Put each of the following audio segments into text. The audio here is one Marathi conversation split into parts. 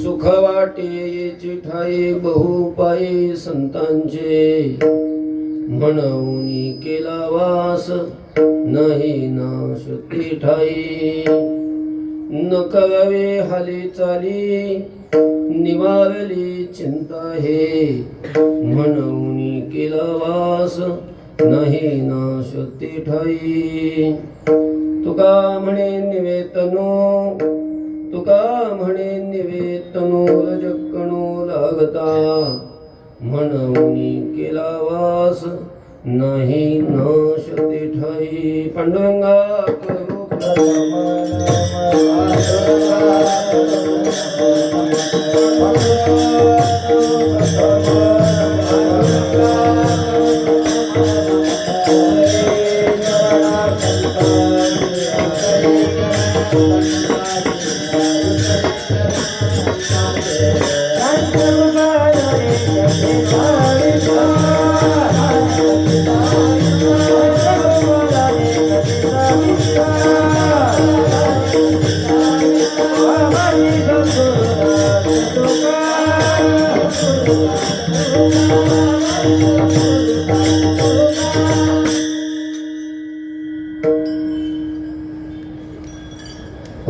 सुख वाटे ठाई बहुपायी संतांचे म्हणून केला वास नाही नाश ते ठाई न कळवे हाली चाली निवारली चिंता हे म्हणून केला वास नाही नाश ते ठाई तुका म्हणे निवेतनो तुका म्हणे निवेतनो रजकणो लागता म्हणून केला वास नाही नाश ते ठाई पांडुरंगा करू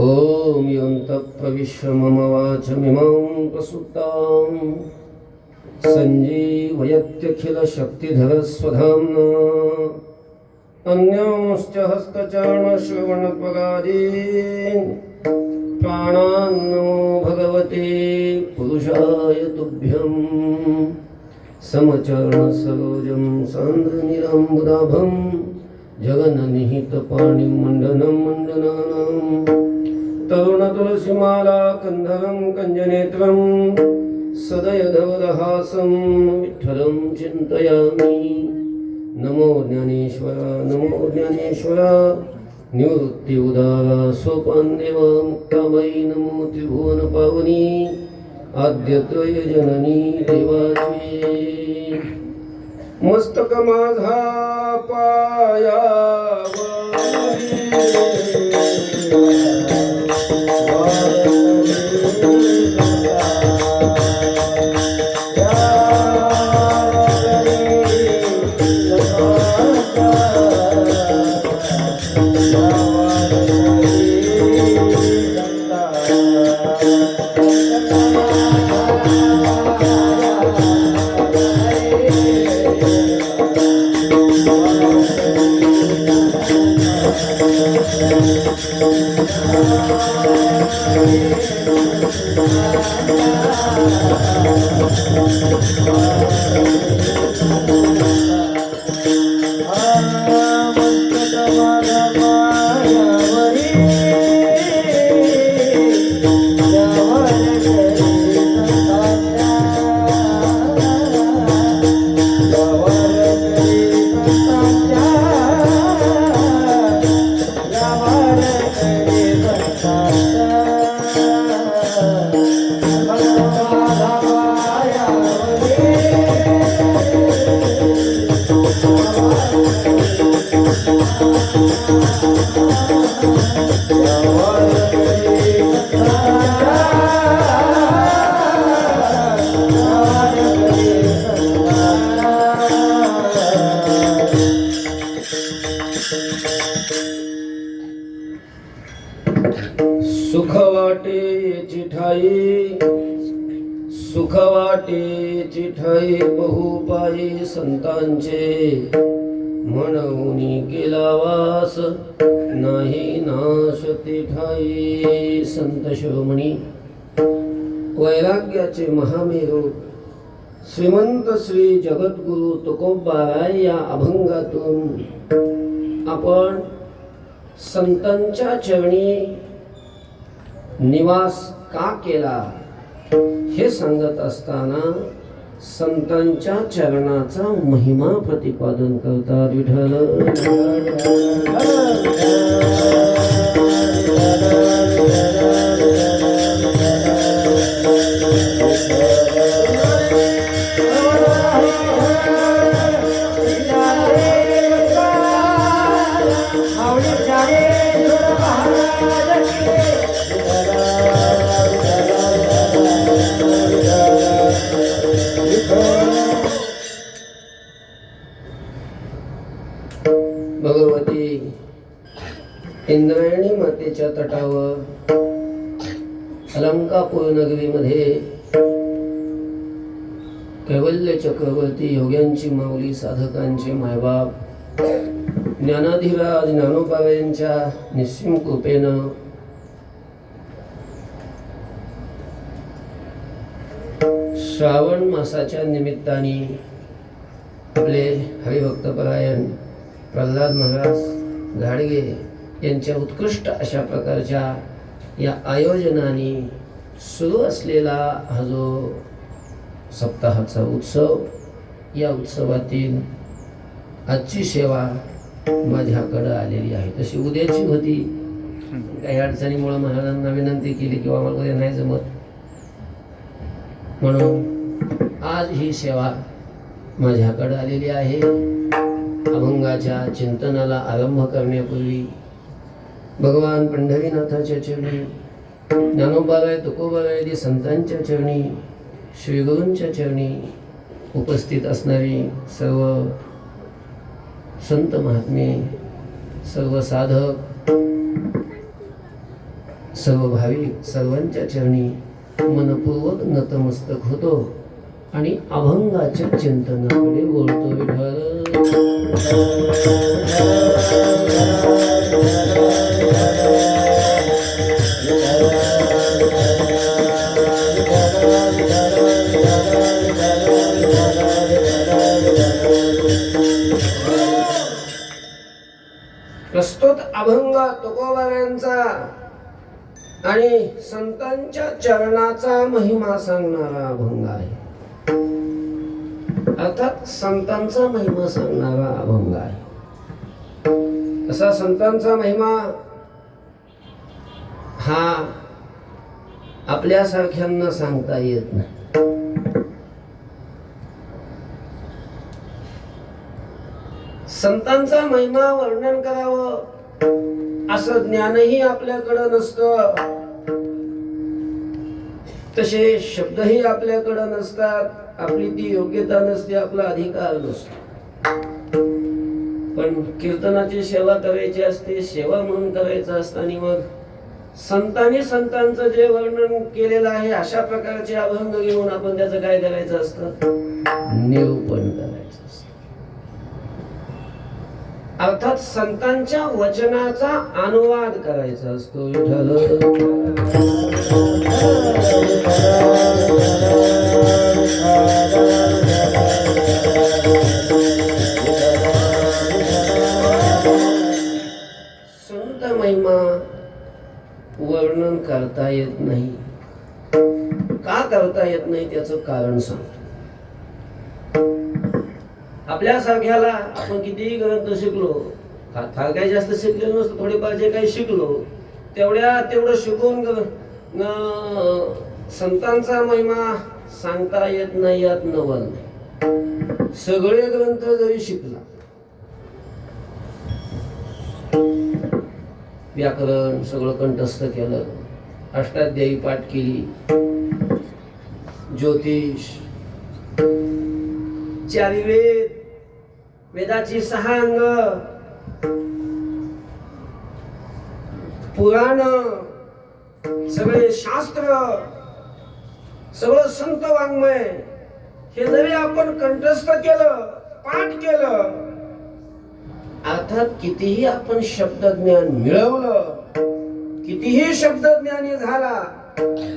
ओम यन्तप्रविश्य मम वाचमिमां प्रसुप्तां सञ्जीवयत्यखिलशक्तिधरस्वधाम्ना अन्यांश्च हस्तचरणश्रवणत्वगादीन् प्राणान्नो भगवते पुरुषाय तुभ्यं समचरणसरोजं सान्द्रनिराम्बुदाभं जगन्निहितपाणिं मण्डनं मण्डनानां तरुणतुलसीमाला कन्धरं कञ्जनेत्रं सदयधवदहासं विठ्ठलं चिन्तयामि। नमो ज्ञानेश्वर नमो ज्ञानेश्वर निवृत्ति उदारा सोपान्देव मुक्ताबाई नमो त्रिभुवन पावनी आद्यत्रय जननी देवाची। मस्तक माझा सुख वाटे चिठाई सुख वाटे चिठाई बहुपाई संतांचे म्हणून केला वास नाही नाश तिठाई। संत शिरोमणी वैराग्याचे महामेरू श्रीमंत श्री जगद्गुरु तुकोबाराय या अभंगातून आपण संतांच्या चरणी निवास का केला हे सांगत असताना संतांच्या चरणाचा महिमा प्रतिपादन करतात। विठ्ठल भगवती इंद्रायणी मातेच्या तटावर अलंकापूर नगरीमध्ये कैवल्य चक्रवर्ती योग्यांची माऊली साधकांचे मायबाप ज्ञानाधिराज ज्ञानोबाबांच्या निस्सीम कृपेनं श्रावण मासाच्या निमित्ताने आपले हरिभक्तपरायण प्रल्हाद महाराज घाडगे यांच्या उत्कृष्ट अशा प्रकारच्या या आयोजनाने सुरू असलेला हा जो सप्ताहाचा उत्सव, या उत्सवातील आजची सेवा माझ्याकडं आलेली आहे। तशी उद्याची होती, काही अडचणीमुळे महाराजांना विनंती केली किंवा आम्हाला उद्या नाही जमत, म्हणून आज ही सेवा माझ्याकडं आलेली आहे। अभंगाच्या चिंतनाला आरंभ करण्यापूर्वी भगवान पंढरीनाथाच्या चरणी, ज्ञानोबाराय तुकोबाराय संतांच्या चरणी, श्रीगुरूंच्या चरणी उपस्थित असणारी सर्व संत महात्मे, सर्व साधक, सर्व भाविक सर्वांच्या चरणी मनपूर्वक नतमस्तक होतो आणि अभंगाच्या चिंतनाकडे बोलतो। विठ्ठल प्रस्तुत अभंग तुकोबारायांचा आणि संतांच्या चरणाचा महिमा सांगणारा अभंग आहे. अर्थात संतांचा महिमा सांगणारा अभंग आहे. असा संतांचा महिमा हा आपल्यासारख्यांना सांगता येत नाही. संतांचा महिमा वर्णन करावं असं ज्ञानही आपल्याकडं नसतं, तसे शब्दही आपल्याकडं नसतात, आपली ती योग्यता नसते, आपला अधिकार नसतो. पण कीर्तनाची सेवा करायची असते, सेवा म्हणून करायचं असतं. आणि मग संतांनी संतांचं जे वर्णन केलेलं आहे अशा प्रकारचे अभंग घेऊन आपण त्याचं काय करायचं असतं, निरूपण करायचं असतं. अर्थात संतांच्या वचनाचा अनुवाद करायचा असतो. विठ्ठल संत महिमा वर्णन करता येत नाही. का करता येत नाही त्याचं कारण सांगतो. आपल्यासारख्याला आपण कितीही ग्रंथ शिकलो, फार काही जास्त शिकलेलो नसतो, थोडेफार जे काही शिकलो तेवढं शिकून संतांचा महिमा सांगता येत नाही यात नवल नाही. सगळे ग्रंथ जरी शिकला, व्याकरण सगळं कंठस्थ केलं, अष्टाध्यायी पाठ केली, ज्योतिष, चारी वेद, वेदाची 6 अंग, पुराण, सगळे शास्त्र, सगळं संत वाङ्मय हे जरी आपण कंठस्थ केलं, पाठ केलं, अर्थात कितीही आपण शब्दज्ञान मिळवलं, कितीही शब्दज्ञानी झाला,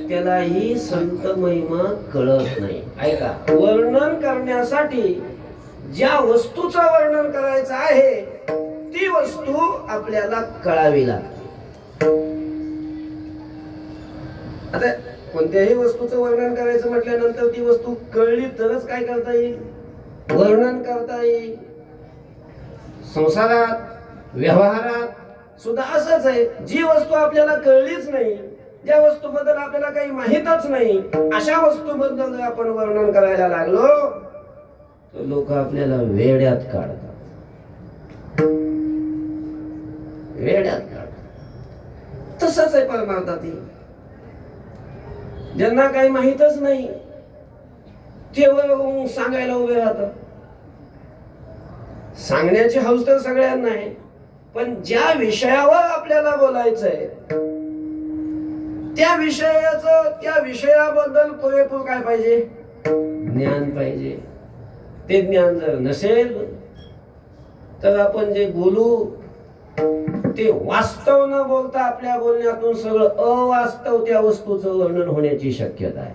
त्यालाही संत महिमा कळत नाही. ऐका, वर्णन करण्यासाठी ज्या वस्तूचं वर्णन करायचं आहे ती वस्तू आपल्याला कळावी लागते. आता कोणत्याही वस्तूचं वर्णन करायचं म्हटल्यानंतर ती वस्तू कळली तरच काय करता येईल, वर्णन करता येईल. संसारात, व्यवहारात सुद्धा असंच आहे. जी वस्तू आपल्याला कळलीच नाही, ज्या वस्तूबद्दल आपल्याला काही माहीतच नाही, अशा वस्तूबद्दल जर आपण वर्णन करायला लागलो तर लोक आपल्याला वेड्यात काढतात, वेड्यात काढतात. तसंच आहे परमार्थात. ज्यांना काही माहीतच नाही ते सांगायला उभे राहतात. सांगण्याची हौस तर सगळ्यांना आहे, पण ज्या विषयावर आपल्याला बोलायचंय त्या विषयाबद्दल पुरेपूर काय पाहिजे, ज्ञान पाहिजे. ते ज्ञान जर नसेल तर आपण जे बोलू ते वास्तव न बोलता आपल्या बोलण्यातून सगळं अवास्तव त्या वस्तूचं वर्णन होण्याची शक्यता आहे.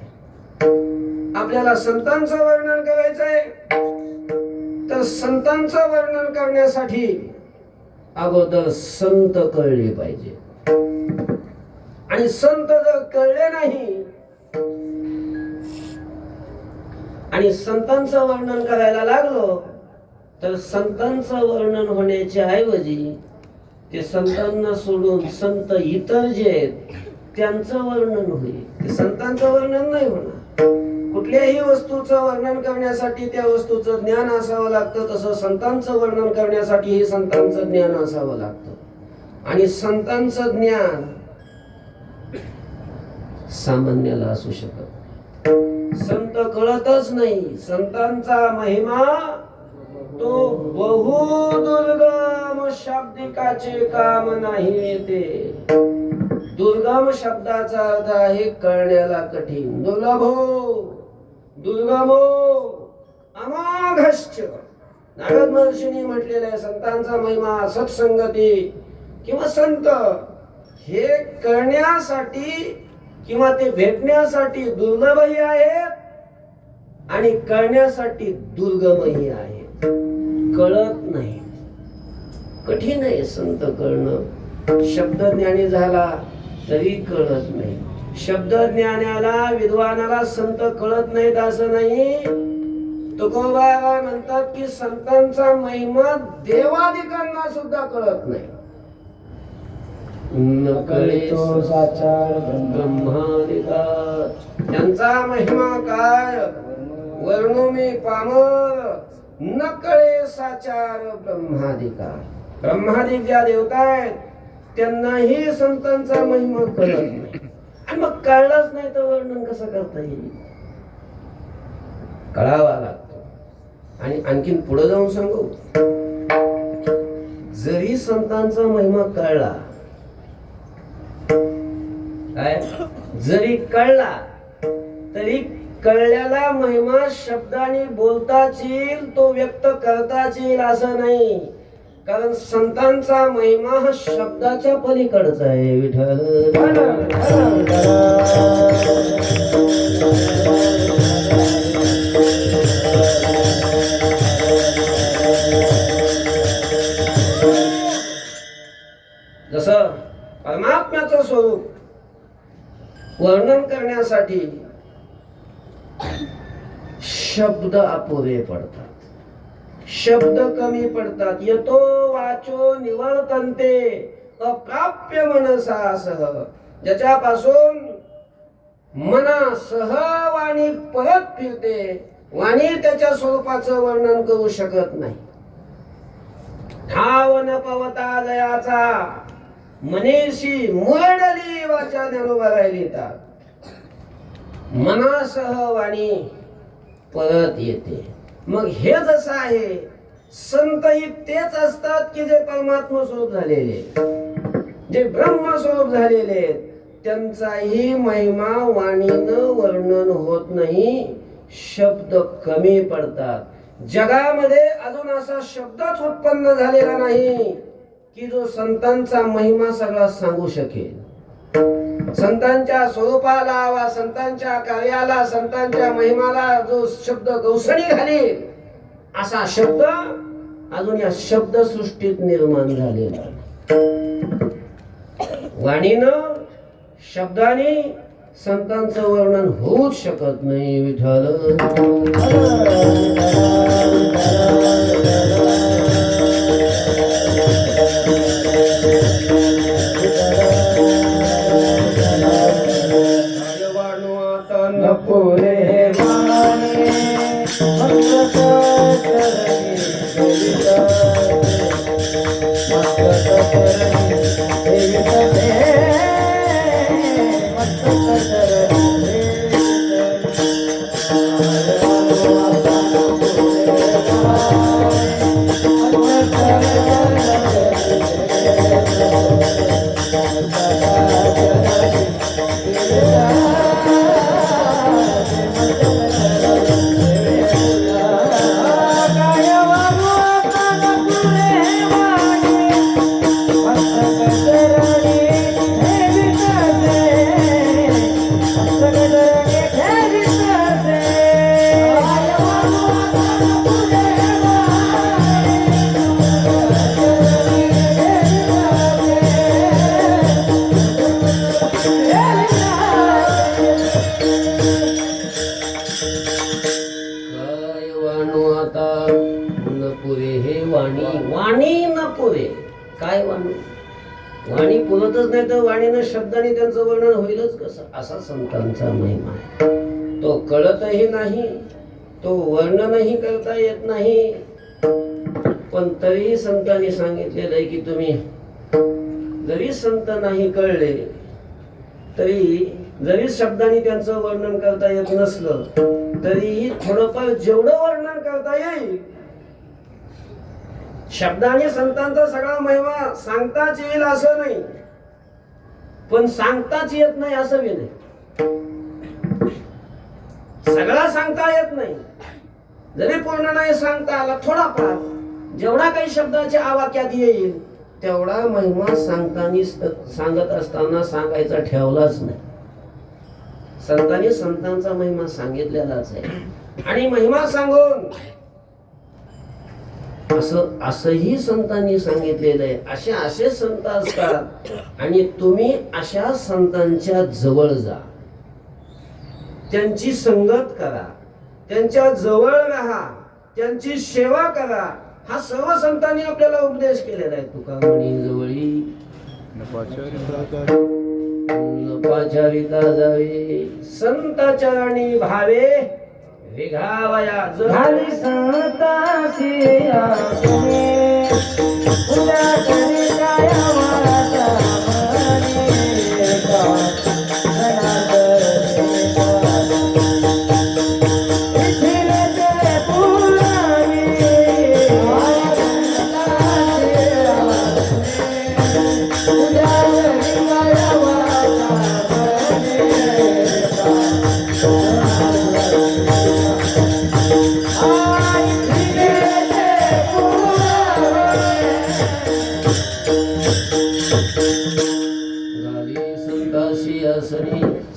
आपल्याला संतांचं वर्णन करायचंय तर संतांचं वर्णन करण्यासाठी अगोदर संत कळले पाहिजे. आणि संत जर कळले नाही आणि संतांचं वर्णन करायला लागलो तर संतांचं वर्णन होण्याच्या ऐवजी ते संतांना सोडून संत इतर जे आहेत त्यांचं वर्णन होईल. ते संतांचं वर्णन नाही होणार. कुठल्याही वस्तूचं वर्णन करण्यासाठी त्या वस्तूचं ज्ञान असावं लागतं, तसं संतांचं वर्णन करण्यासाठी संतांचं ज्ञान असावं लागतं. आणि संतांचं ज्ञान सामान्याला असू शकत. संत कळतच नाही. संतांचा महिमा तो बहुदुर्गम शाब्दिकाचे काम नाही येते. दुर्गम शब्दाचा अर्थ आहे कळण्याला कठीण. दुर्गमो अमोघश्च. नारद महर्षींनी म्हटलेलं आहे संतांचा महिमा, सत्संगती किंवा संत हे कळण्यासाठी किंवा ते भेटण्यासाठी दुर्लभही आहेत आणि कळण्यासाठी दुर्गमही आहेत. कळत नाही, कठीण आहे संत कळणं. शब्द ज्ञानी झाला तरी कळत नाही. शब्द ज्ञानाला विद्वानाला संत कळत नाहीत असं नाही. तुकोबा म्हणतात की संतांचा महिमा देवादिकांना सुद्धा कळत नाही. न कळे तो साचार ब्रह्मादिका, त्यांचा महिमा काय वर्णू मी पामर, न कळे साचार ब्रह्मादिका. ब्रह्मादिक ज्या देवता आहेत त्यांनाही संतांचा महिमा कळत नाही. आणि मग कळलंच नाही तर वर्णन कसं करता येईल? कळावा लागतो. आणि आणखीन पुढे जाऊन सांगू, जरी संतांचा महिमा कळला, काय जरी कळला तरी कळल्याला महिमा शब्दाने बोलताच येईल, तो व्यक्त करताच येईल असं नाही. कारण संतांचा महिमा हा शब्दाच्या पलीकडचा आहे. विठ्ठल जसं परमात्म्याचं स्वरूप वर्णन करण्यासाठी शब्द अपुरे पडतात, शब्द कमी पडतात. येतो वाचो निवर्तन्ते अप्राप्य मनसा सह, ज्याच्यापासून मनासह वाणी परत फिरते, वाणी त्याच्या स्वरूपाचं वर्णन करू शकत नाही. ठाव न पवता जयाचा मनीषी मुरडली वाचा ज्ञानोबा राहिलीता. मनासह वाणी परत येते. मग हे जसं आहे, संत ही तेच असतात की जे परमात्मा स्वरूप झालेले, जे ब्रह्म स्वरूप झालेले, त्यांचाही महिमा वाणीनं वर्णन होत नाही, शब्द कमी पडतात. जगामध्ये अजून असा शब्दच उत्पन्न झालेला नाही की जो संतांचा महिमा सगळा सांगू शकेल. संतांच्या स्वरूपाला वा संतांच्या कार्याला, संतांच्या महिमाला जो शब्द गौसणी घालील असा शब्द अजून या शब्दसृष्टीत निर्माण झालेला. वाणीनं शब्दाने संतांचं वर्णन होऊच शकत नाही. विठ्ठल नपुरे वाणी काय वाणी? वाणी पुरतच नाही तर वाणीनं शब्दाने त्यांचं वर्णन होईलच कसं? असा संतांचा महिमा आहे. तो कळतही नाही, तो वर्णनही करता येत नाही, पण तरीही संतांनी सांगितलेलं आहे की तुम्ही जरी संत नाही कळले तरी, जरी शब्दाने त्यांचं वर्णन करता येत नसलं तरीही थोडंफार जेवढं वर्णन करता येईल, शब्दाने संतांचा सगळा महिमा सांगताच येईल असं नाही, पण सांगताच येत नाही असं बी नाही. सगळा सांगता येत नाही, जरी पूर्ण नाही सांगता आला, थोडाफार जेवढा काही शब्दाच्या आवाक्यात येईल तेवढा महिमा सांगत असताना सांगायचा ठेवलाच नाही. संतांनी संतांचा महिमा सांगितलेलाच आहे. आणि महिमा सांगून असंही संतांनी सांगितलेलं आहे. असे संत असतात आणि तुम्ही अशा संतांच्या जवळ जा, त्यांची संगत करा, त्यांच्या जवळ राहा, त्यांची सेवा करा. हा सर्व संतांनी आपल्याला उपदेश केलेला आहे. तुका म्हणी जवळी नपाचारिता जावे, संत चरणी भावे विघावया झाली संतांची आसने, पूजा करी कायमाच्या मने, जनार्दन इथिरते पुराणी, माया संतांची आसने, पूजा करी कायमाच्या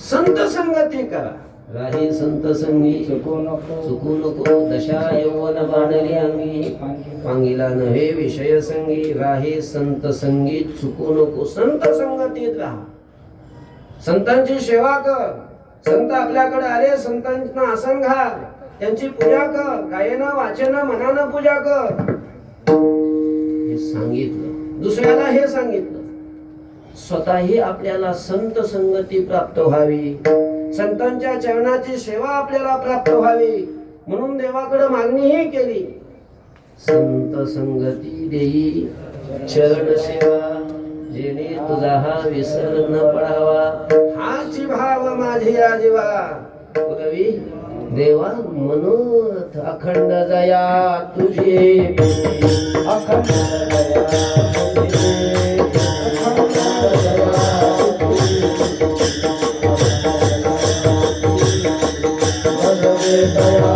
संत संगती करा, राही संत संगी चुकू नको. दशा यौवन बाणली अंगी, पांगिला नव्हे विषय संगी. राही संत संगीत चुकू नको. संत संगतीत राहा, संतांची सेवा कर. संत आपल्याकडे आले, संतांना आसन घाल, त्यांची पूजा कर. कायेनं वाचेनं मनानं पूजा कर. हे सांगितलं, दुसऱ्याला हे सांगितलं. स्वतःही आपल्याला संत संगती प्राप्त व्हावी, संतांच्या चरणाची सेवा आपल्याला प्राप्त व्हावी म्हणून देवाकडे मागणीही केली. संत संगती देई चरण सेवा, जेणे तुझा हा विसर न पडावा. हाची भाव माझी आजीवा, रवी देवा मनोरथ अखंड जया तुझे. अखंड दया तुझे, अखंड दया तुझे, दया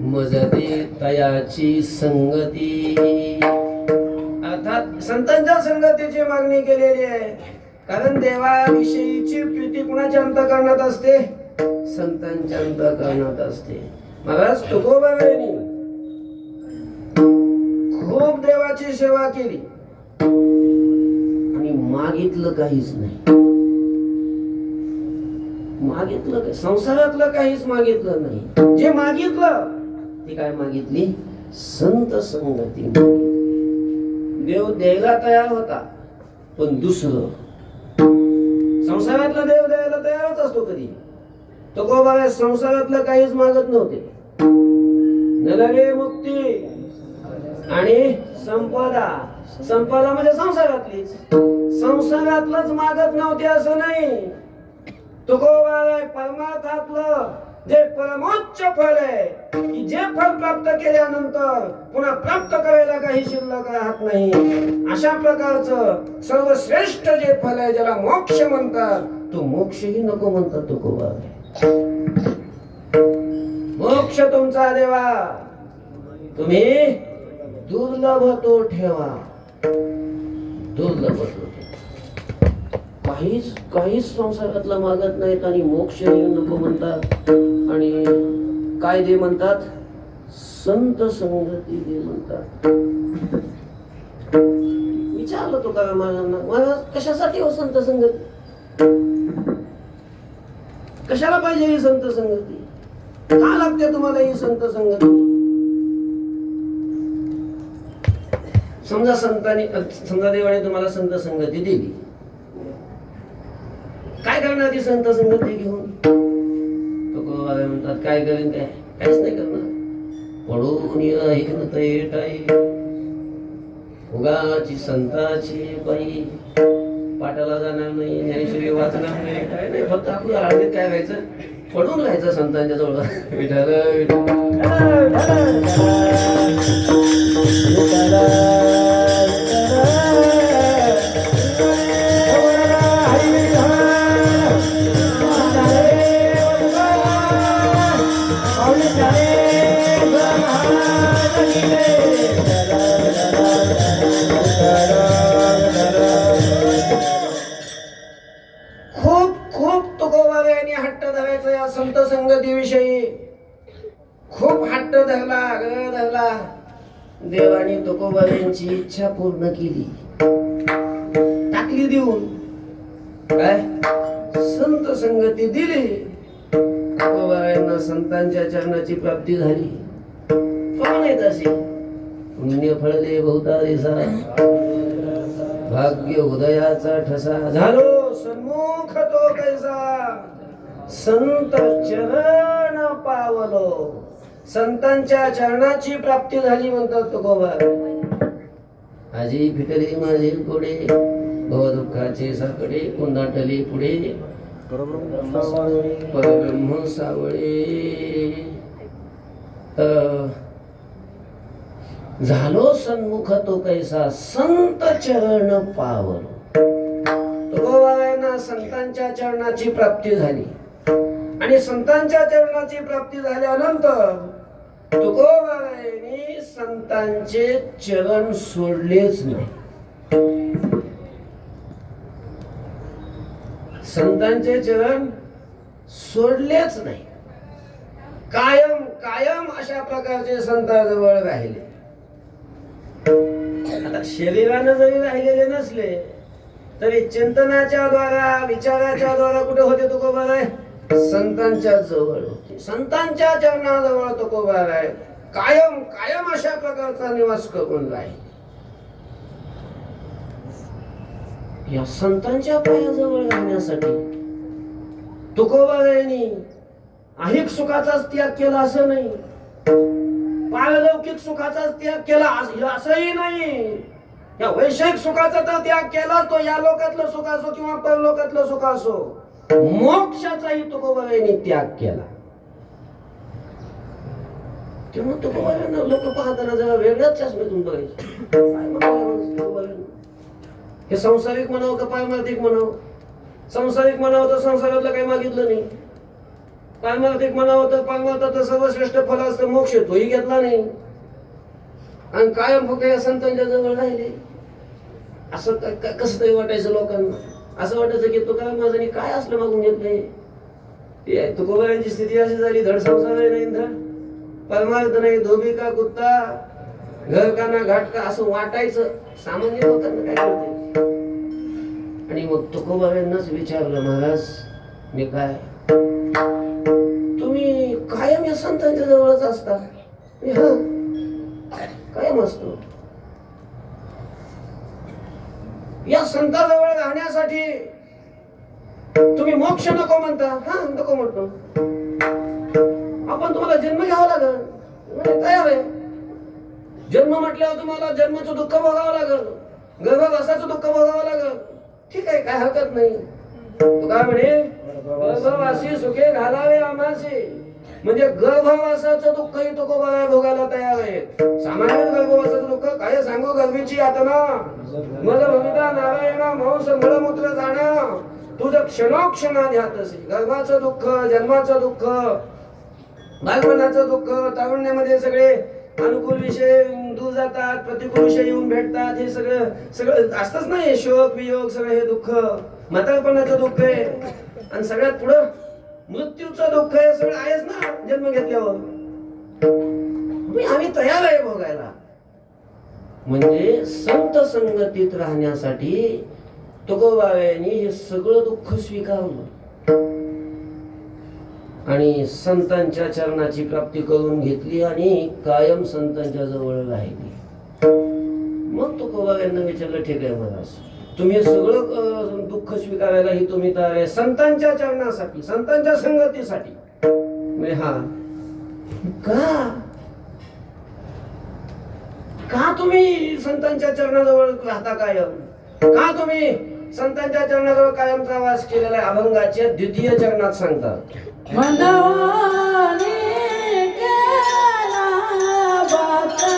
मजते तयाची संगती. अर्थात संतांच्या संगतीची मागणी केलेली आहे. कारण देवाविषयीची प्रीती कुणाच्या अंतःकरणात असते? संतांच्या अंतःकरणात असते. महाराज तुकोबाबांनी खूप देवाची सेवा केली आणि मागितलं काहीच नाही. मागितलं संसारातलं काहीच मागितलं नाही. जे मागितलं ती काय मागितली? संत संगती मागितली. देव द्यायला तयार होता, पण दुसरं संसारातला देव द्यायला तयारच असतो कधी. तुकोबा संसारातलं काहीच मागत नव्हते. नलगे मुक्ती आणि संपदा. संपदा म्हणजे संसारातलीच. संसारातलंच मागत नव्हते असं नाही. तुकोबा परमार्थातलं जे परमोच्च फल आहे की जे फल प्राप्त केल्यानंतर पुन्हा प्राप्त करायला काही शिल्लक राहत नाही, अशा प्रकारचं सर्वश्रेष्ठ जे फल आहे ज्याला मोक्ष म्हणतात, तो मोक्षही नको म्हणतात तुकोबा. मोक्ष तुमचा देवा, तुम्ही दुर्लभ तो ठेवा, दुर्लभ तो ठेवा. काहीच संसारातला मागत नाहीत आणि मोक्ष नको म्हणतात. आणि काय दे म्हणतात? संत संगती दे म्हणतात. विचारलं तो का मला कशासाठी हो संत संगती? कशाला पाहिजे ही संत संगती? का लागते तुम्हाला ही संत संगती? समजा देवाने तुम्हाला संत संगती दिली, काय करणार ती संत संगती घेऊन? तुकोबाबाई म्हणतात काय करेन, काहीच नाही करणार. पडून येताई उगाची संताची बाई, पाटाला जाणार नाही, ज्ञानेश्वरी वाचणार नाही, काय नाही, फक्त आपलं आळंदीत काय व्हायचं, पडून राहायचं संतांच्या जवळ. विठ्ठल खूप तुकोबाबाईंनी हट्ट धरायचा या संत संगतीविषयी. खूप हट्ट धरला. देवाने तुकोबाबाईंची इच्छा पूर्ण केली, टाकली देऊन. काय संत संगती दिली, तुकोबाबाईंना संतांच्या चरणाची प्राप्ती झाली. कोण येत असे? पुण्य फळले बहुता दिसा, भाग्य उदयाचा ठसा, झालो सन्मुख तो कैसा, संत चरण पावलो. संतांच्या चरणाची प्राप्ती झाली म्हणतात तुकोबा. आजी फिटली माझे कोडे, भवदुःखाचे साकडे, कोंदाटले पुढे, परब्रह्म सावळे. झालो सन्मुख तो कैसा, संत चरण पावलो. तुकोबाबाईंना संतांच्या चरणाची प्राप्ती झाली आणि संतांच्या चरणाची प्राप्ती झाल्यानंतर तुकोबाबाईंनी संतांचे चरण सोडलेच नाही. संतांचे चरण सोडलेच नाही. कायम अशा प्रकारचे संतांजवळ राहिले. आता शरीरानं जरी राहिलेले नसले तरी चिंतनाच्या द्वारा, विचाराच्या द्वारा कुठे होते तुकोबाबाई? संतांच्या जवळ होते. संतांच्या चरणाजवळ तुकोबाबाई कायम अशा प्रकारचा निवास करून राहिले. या संतांच्या पायाजवळ राहण्यासाठी तुकोबाबाईंनी ऐहिक सुखाचाच त्याग केला असं नाही, पारलौकिक सुखाचाच त्याग केला असंही नाही. या वैषयिक सुखाचा तर त्याग केला, तो या लोकातलं सुख असो किंवा परलोकातलं सुख असो, मोक्षाचाही तुकोबाबाईंनी त्याग केला. तेव्हा तुकोबाबाईंना लोक पाहताना जरा वेगळ्याच चष्म्यातून बघायचे. हे संसारिक म्हणावं का पारमार्थिक म्हणावं? संसारिक म्हणावं तर संसारातलं काही मागितलं नाही, पारमार्थिक म्हणावं तर पारमार्थातलं सर्वश्रेष्ठ फल असतं मोक्ष, तोही घेतला नाही. आणि कायम फक्त या संतांच्या जवळ राहिले. असं कसं तरी वाटायचं लोकांना. असं वाटायचं की तुकाराम काय असलं मागून घेतलंय. तुकोबारांची स्थिती अशी झाली, धड संसार नाही, धड परमार्थ नाही, धोबी का कुत्ता, घर का ना घाट का, असं वाटायचं सामान्य लोकांना. काय करते? आणि मग तुकोबारांनाच विचारलं, महाराज मी काय, तुम्ही कायम या संतांच्या जवळच असता? कायम असतो. या संताजवळ राहण्यासाठी तुम्ही मोक्ष नको म्हणता? हा नको म्हणतो. आपण तुम्हाला जन्म घ्यावा लागल. काय हवंय? जन्म म्हटल्यावर तुम्हाला जन्माचं दुःख भोगावं लागल, गर्भवासाचं दुःख भोगावं लागल. ठीक आहे, काय हरकत नाही. तू काय म्हणे, गर्भवासी सुखे घालावे आम्हाचे, म्हणजे गर्भवासाचं दुःखही तुकोबा भोगायला तयार आहे. सामान्य गर्भवासाचं दुःख काय सांगू, गर्भीची यातना, मज भविता नारायण मांस मळमूत्र जाणं, तुझं क्षणोक्षणा ध्यात असे. गर्भाचं दुःख, जन्माचं दुःख, बालपणाचं दुःख, तारुण्यामध्ये सगळे अनुकूल विषय दूर जातात, प्रतिकूल विषय येऊन भेटतात, हे सगळं सगळं असतच नाही. शोक वियोग सगळं हे दुःख म्हातारपणाचं दुःख आहे. आणि सगळ्यात पुढं मृत्यूचं दुःख आहे. सगळं आहेच ना जन्म घेतल्यावर. आम्ही तयार आहे भोगायला. म्हणजे संत संगतीत राहण्यासाठी तुकोबायांनी हे सगळं दुःख स्वीकारलं आणि संतांच्या चरणाची प्राप्ती करून घेतली आणि कायम संतांच्या जवळ राहिली. मग तुकोबायांना विचारलं, ठीक आहे महाराज, तुम्ही सगळं दुःख स्वीकारायला ही तुम्ही तयार आहे संतांच्या चरणासाठी, संतांच्या संगतीसाठी. म्हणजे हा का तुम्ही संतांच्या चरणाजवळ राहता कायम? का तुम्ही संतांच्या चरणाजवळ कायमचा वास केलेला आहे? अभंगाच्या द्वितीय चरणात सांगतात, मनवाने केला बाता,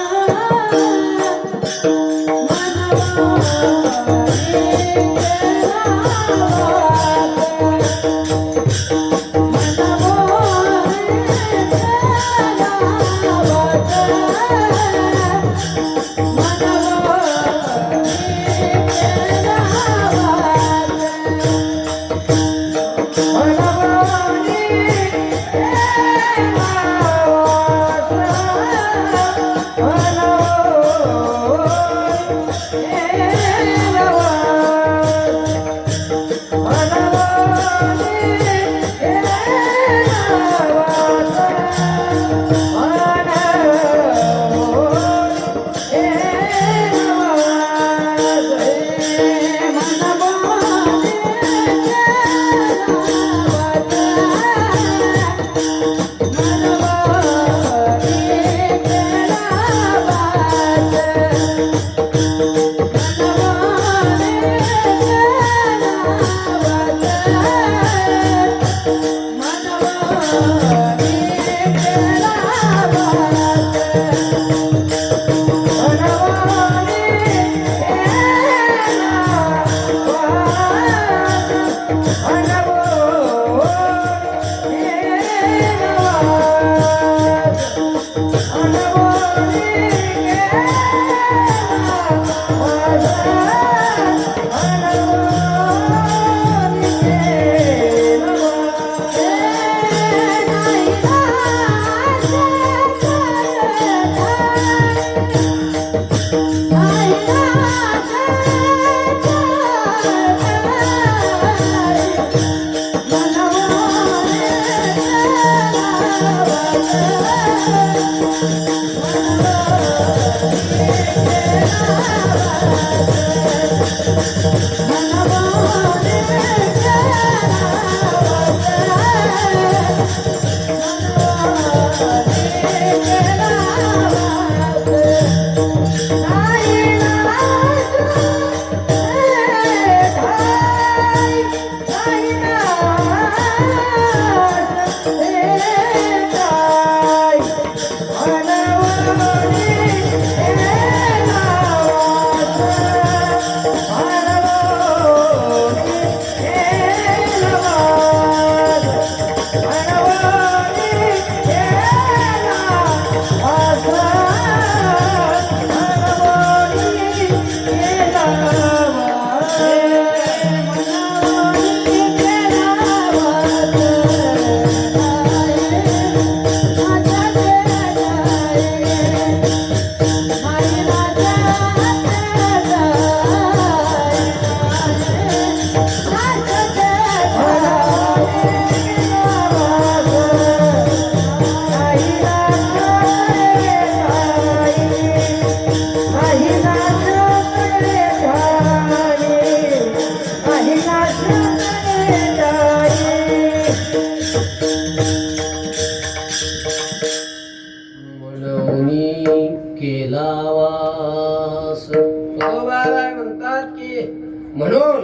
म्हणून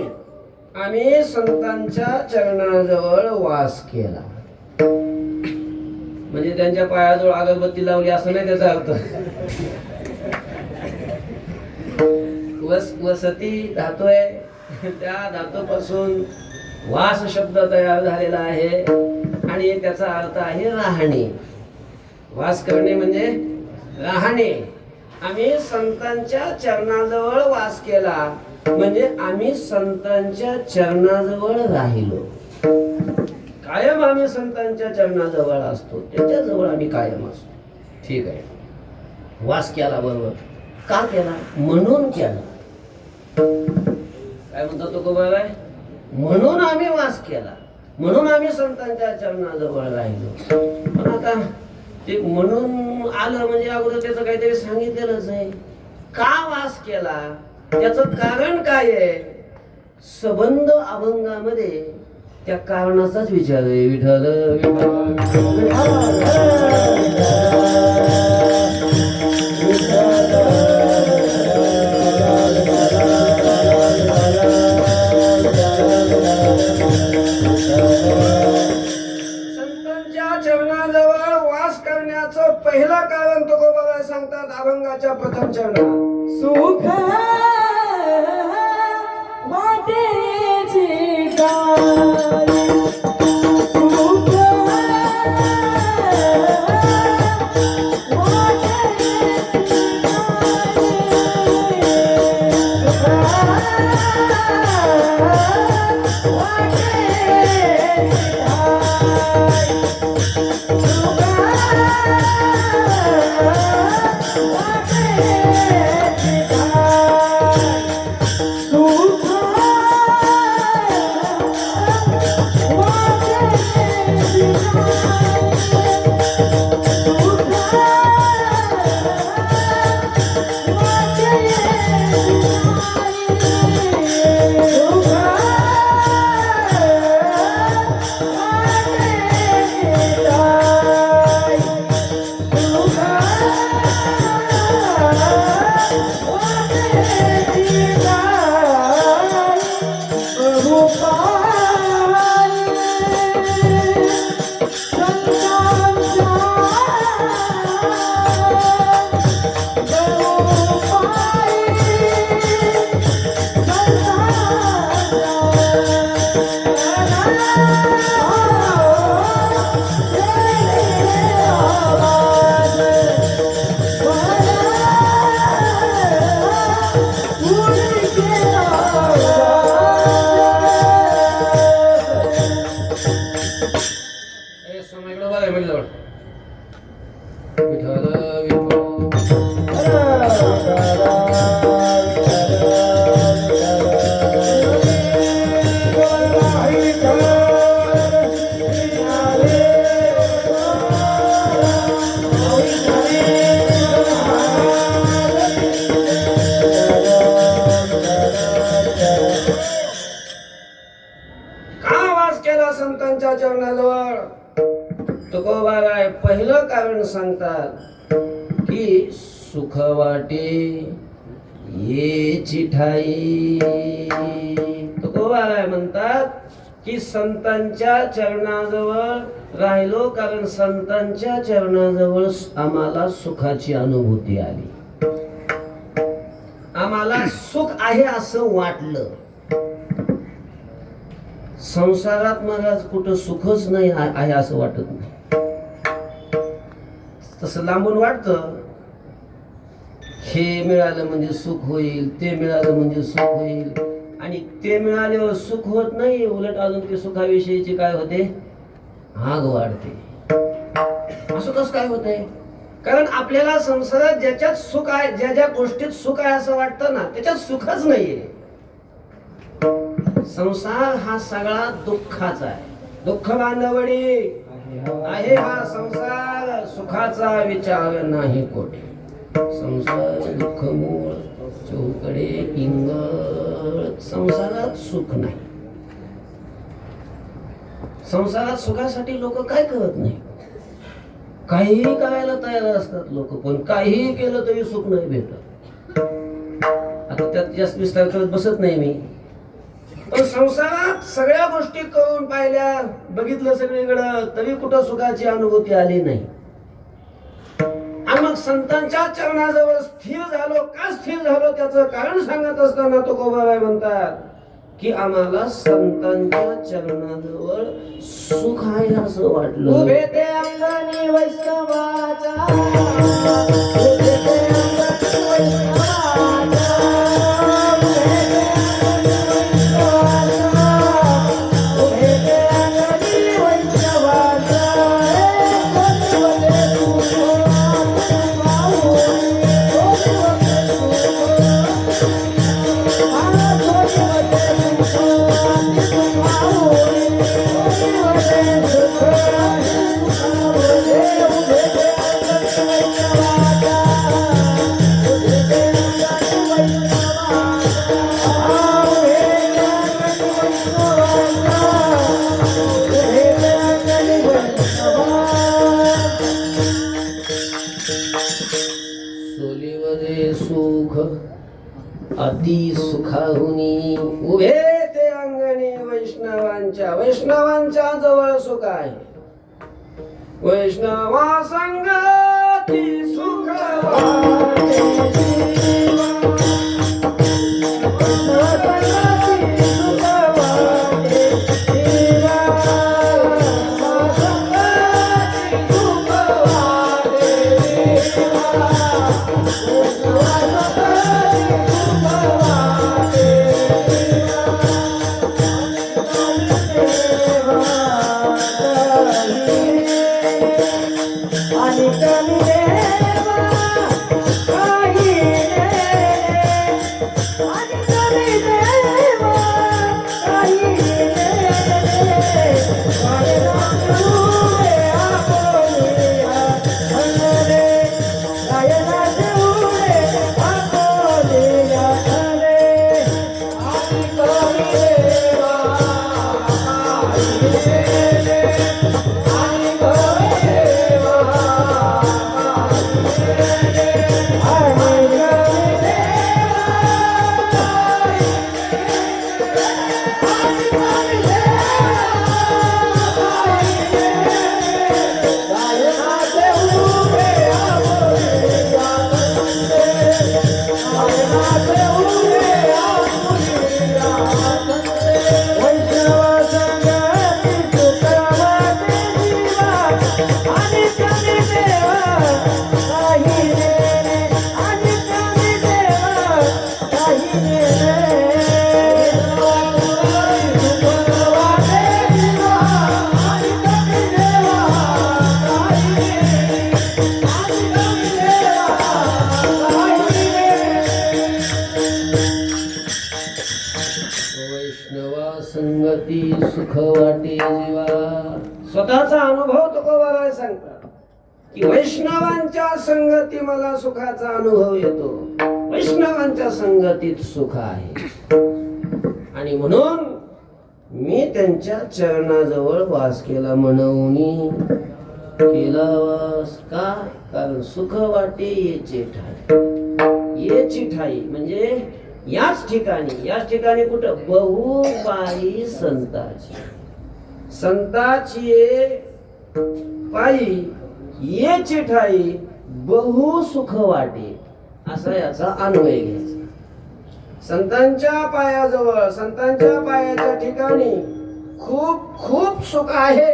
आम्ही संतांच्या चरणाजवळ वास केला. म्हणजे त्यांच्या पायाजवळ अगरबत्ती लावली असं नाही त्याचा अर्थ. वसती धातू आहे, त्या धातूपासून वास शब्द तयार झालेला आहे आणि त्याचा अर्थ आहे राहणे. वास करणे म्हणजे राहणे. आम्ही संतांच्या चरणाजवळ वास केला म्हणजे आम्ही संतांच्या चरणाजवळ राहिलो. कायम आम्ही संतांच्या चरणाजवळ असतो, त्याच्याजवळ आम्ही कायम असतो. ठीक आहे, वास केला बरोबर. का केला? म्हणून केला. काय म्हणतो तो गोबाबाई? म्हणून आम्ही वास केला, म्हणून आम्ही संतांच्या चरणाजवळ राहिलो. पण आता ते म्हणून आलं म्हणजे अगोदर त्याचं काहीतरी सांगितलेलंच आहे. का वास केला, त्याचं कारण काय आहे? संबंध अभंगामध्ये त्या कारणाचाच विचार आहे. विठ्ठल संतांच्या चरणाजवळ वास करण्याचं पहिलं कारण तुकोबा सांगतात अभंगाच्या प्रथम चरणात. सुख वाटेची गाय, सुख संतांच्या चरणाजवळ तुकोबाराय पहिलं कारण सांगतात की सुख वाटे येची ठाई. तुकोबाराय म्हणतात की संतांच्या चरणाजवळ राहिलो कारण संतांच्या चरणाजवळ आम्हाला सुखाची अनुभूती आली. आम्हाला सुख आहे असं वाटलं. संसारात महाराज कुठं सुखच नाही आहे असं वाटत नाही. तसं लांबून वाटतं हे मिळालं म्हणजे सुख होईल, ते मिळालं म्हणजे सुख होईल, आणि ते मिळाल्यावर सुख होत नाही, उलट अजून ते सुखाविषयीची काय होते, आग वाढते. असं कसं काय होतंय? कारण आपल्याला संसारात ज्याच्यात सुख आहे, ज्या ज्या गोष्टीत सुख आहे असं वाटतं ना, त्याच्यात सुखच नाहीये. संसार हा सगळा दुःखाचा आहे. दुःख बांधवडी आहे हा संसार, सुखाचा विचार नाही कोठे. संसार दुःख मूळ चौकडे इंगळ. संसारात सुख नाही. संसारात सुखासाठी लोक काय करत नाही, काहीही करायला तयार असतात लोक, पण काहीही केलं तरी सुख नाही भेटत. आता त्यात जास्त विस्तार करत बसत नाही मी, पण संसारात सगळ्या गोष्टी करून पाहिल्या, बघितलं सगळीकडं, तरी कुठं सुखाची अनुभूती आली नाही. आणि मग संतांच्या चरणाजवळ स्थिर झालो. का स्थिर झालो त्याचं कारण सांगत असताना तुकोबाराय म्हणतात की आम्हाला संतांच्या चरणाजवळ सुख आहे असं वाटलं. उभे ते अंगणी वैष्णवाचा, उभे ते अंगणी वैष्णवाचा, उभे ते अंगणी वैष्णवाचा, सोलीवरे सुख अति सुखाहुनी, उभे ते अंगणी वैष्णवांच्या, वैष्णवांच्या जवळ सुख आहे. वैष्णवा संगती सुख वाटे जीवा, वैष्णवा संगती सुख वाटे जीवा, वैष्णवा संगती सुख वाटे जीवा, वैष्णवा संगती सुख वाटे आणि कमी देवा काही आणि कमी देवा काही वैष्णवा संगती सुख वाटे जीवा. स्वतःचा अनुभव तुकोबाराय सांगतात की वैष्णवांच्या संगती मला सुखाचा अनुभव येतो. वैष्णवांच्या संगतीत सुख आहे आणि म्हणून मी त्यांच्या चरणाजवळ वास केला. म्हणून केला वास का? कारण सुख वाटे येचे ठाई. येची ठाई म्हणजे याच ठिकाणी कुठं? बहुपायी संताची, संताची पायी येची ठाई बहु सुख वाटे, असा याचा अन्वय घ्यायचा. संतांच्या पायाजवळ, संतांच्या पायाच्या ठिकाणी खूप खूप सुख आहे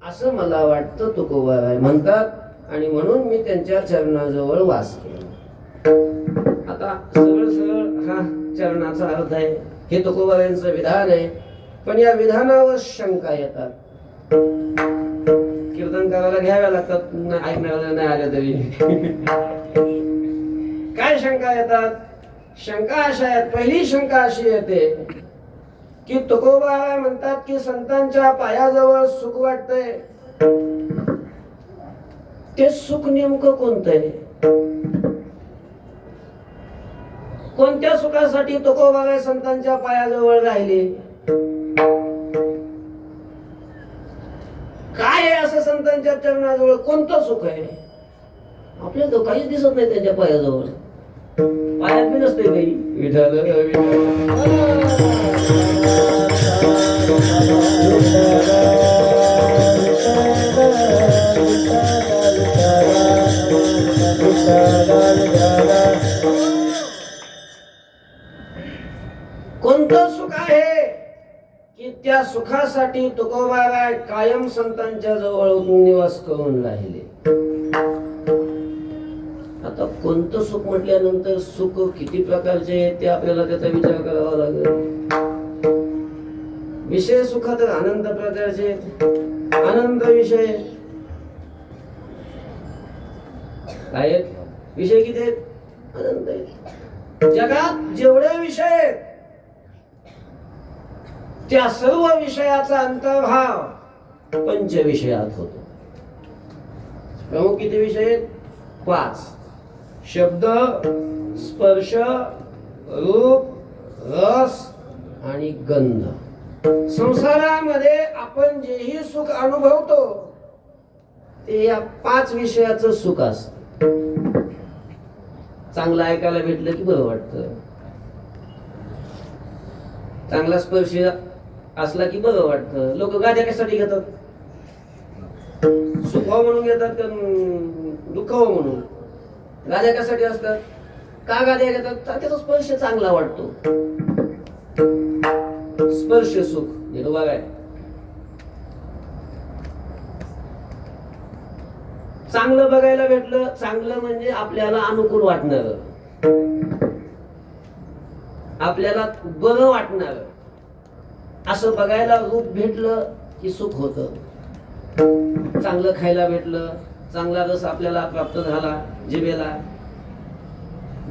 असं मला वाटतं तुकोबाराय म्हणतात. आणि म्हणून मी त्यांच्या चरणाजवळ वास केला. आता सरळ हा चरणाचा अर्थ आहे. हे तुकोबारायांचं विधान आहे. पण या विधानावर शंका येतात. कीर्तन करायला घ्याव्या लागतात, ऐकणाऱ्याला नाही आल्या तरी. काय शंका येतात? शंका अशा आहेत. पहिली शंका अशी येते की तुकोबाराय म्हणतात की संतांच्या पायाजवळ सुख वाटतंय. ते सुख नेमकं कोणतं आहे? कोणत्या सुखासाठी तुकोबाराय संतांच्या पायाजवळ राहिले? काय आहे असं संतांच्या चरणाजवळ? कोणतं सुख आहे? आपल्याला तो काहीच दिसत नाही त्यांच्या पायाजवळ. पायात बी नसते काही विठ्ठल कोणतं सुख आहे की त्या सुखासाठी तुकोबाराय कायम संतांच्या जवळ निवास करून राहिले. आता कोणतं सुख म्हटल्यानंतर सुख किती प्रकारचे आहेत ते आपल्याला त्याचा विचार करावा लागेल. विषय सुख तर अनंत प्रकारचे आहेत. आनंद विषय काय आहेत? विषय किती आहेत? अनंत आहेत. जगात जेवढे विषय आहेत त्या सर्व विषयाचा अंतर्भाव पंचविषयात होतो. प्रमुख किती विषय आहेत? 5. शब्द, स्पर्श, रूप, रस आणि गंध. संसारामध्ये आपण जेही सुख अनुभवतो ते या 5 विषयाचं सुख असतं. चांगलं ऐकायला भेटलं की बरं वाटतं, चांगला स्पर्श असला की बरं वाटतं. लोक गाद्या कशासाठी घेतात? सुखावं म्हणून घेतात का दुःखावं म्हणून? गाद्या कशासाठी असतात? का गाद्या घेतात? तर त्याचा स्पर्श चांगला वाटतो. स्पर्श सुख निरोबा आहे. चांगलं बघायला भेटलं, चांगलं म्हणजे आपल्याला अनुकूल वाटणार, आपल्याला बरं वाटणार असं बघायला रूप भेटलं की सुख होतं. चांगलं खायला भेटलं, चांगला रस आपल्याला प्राप्त झाला जिभेला,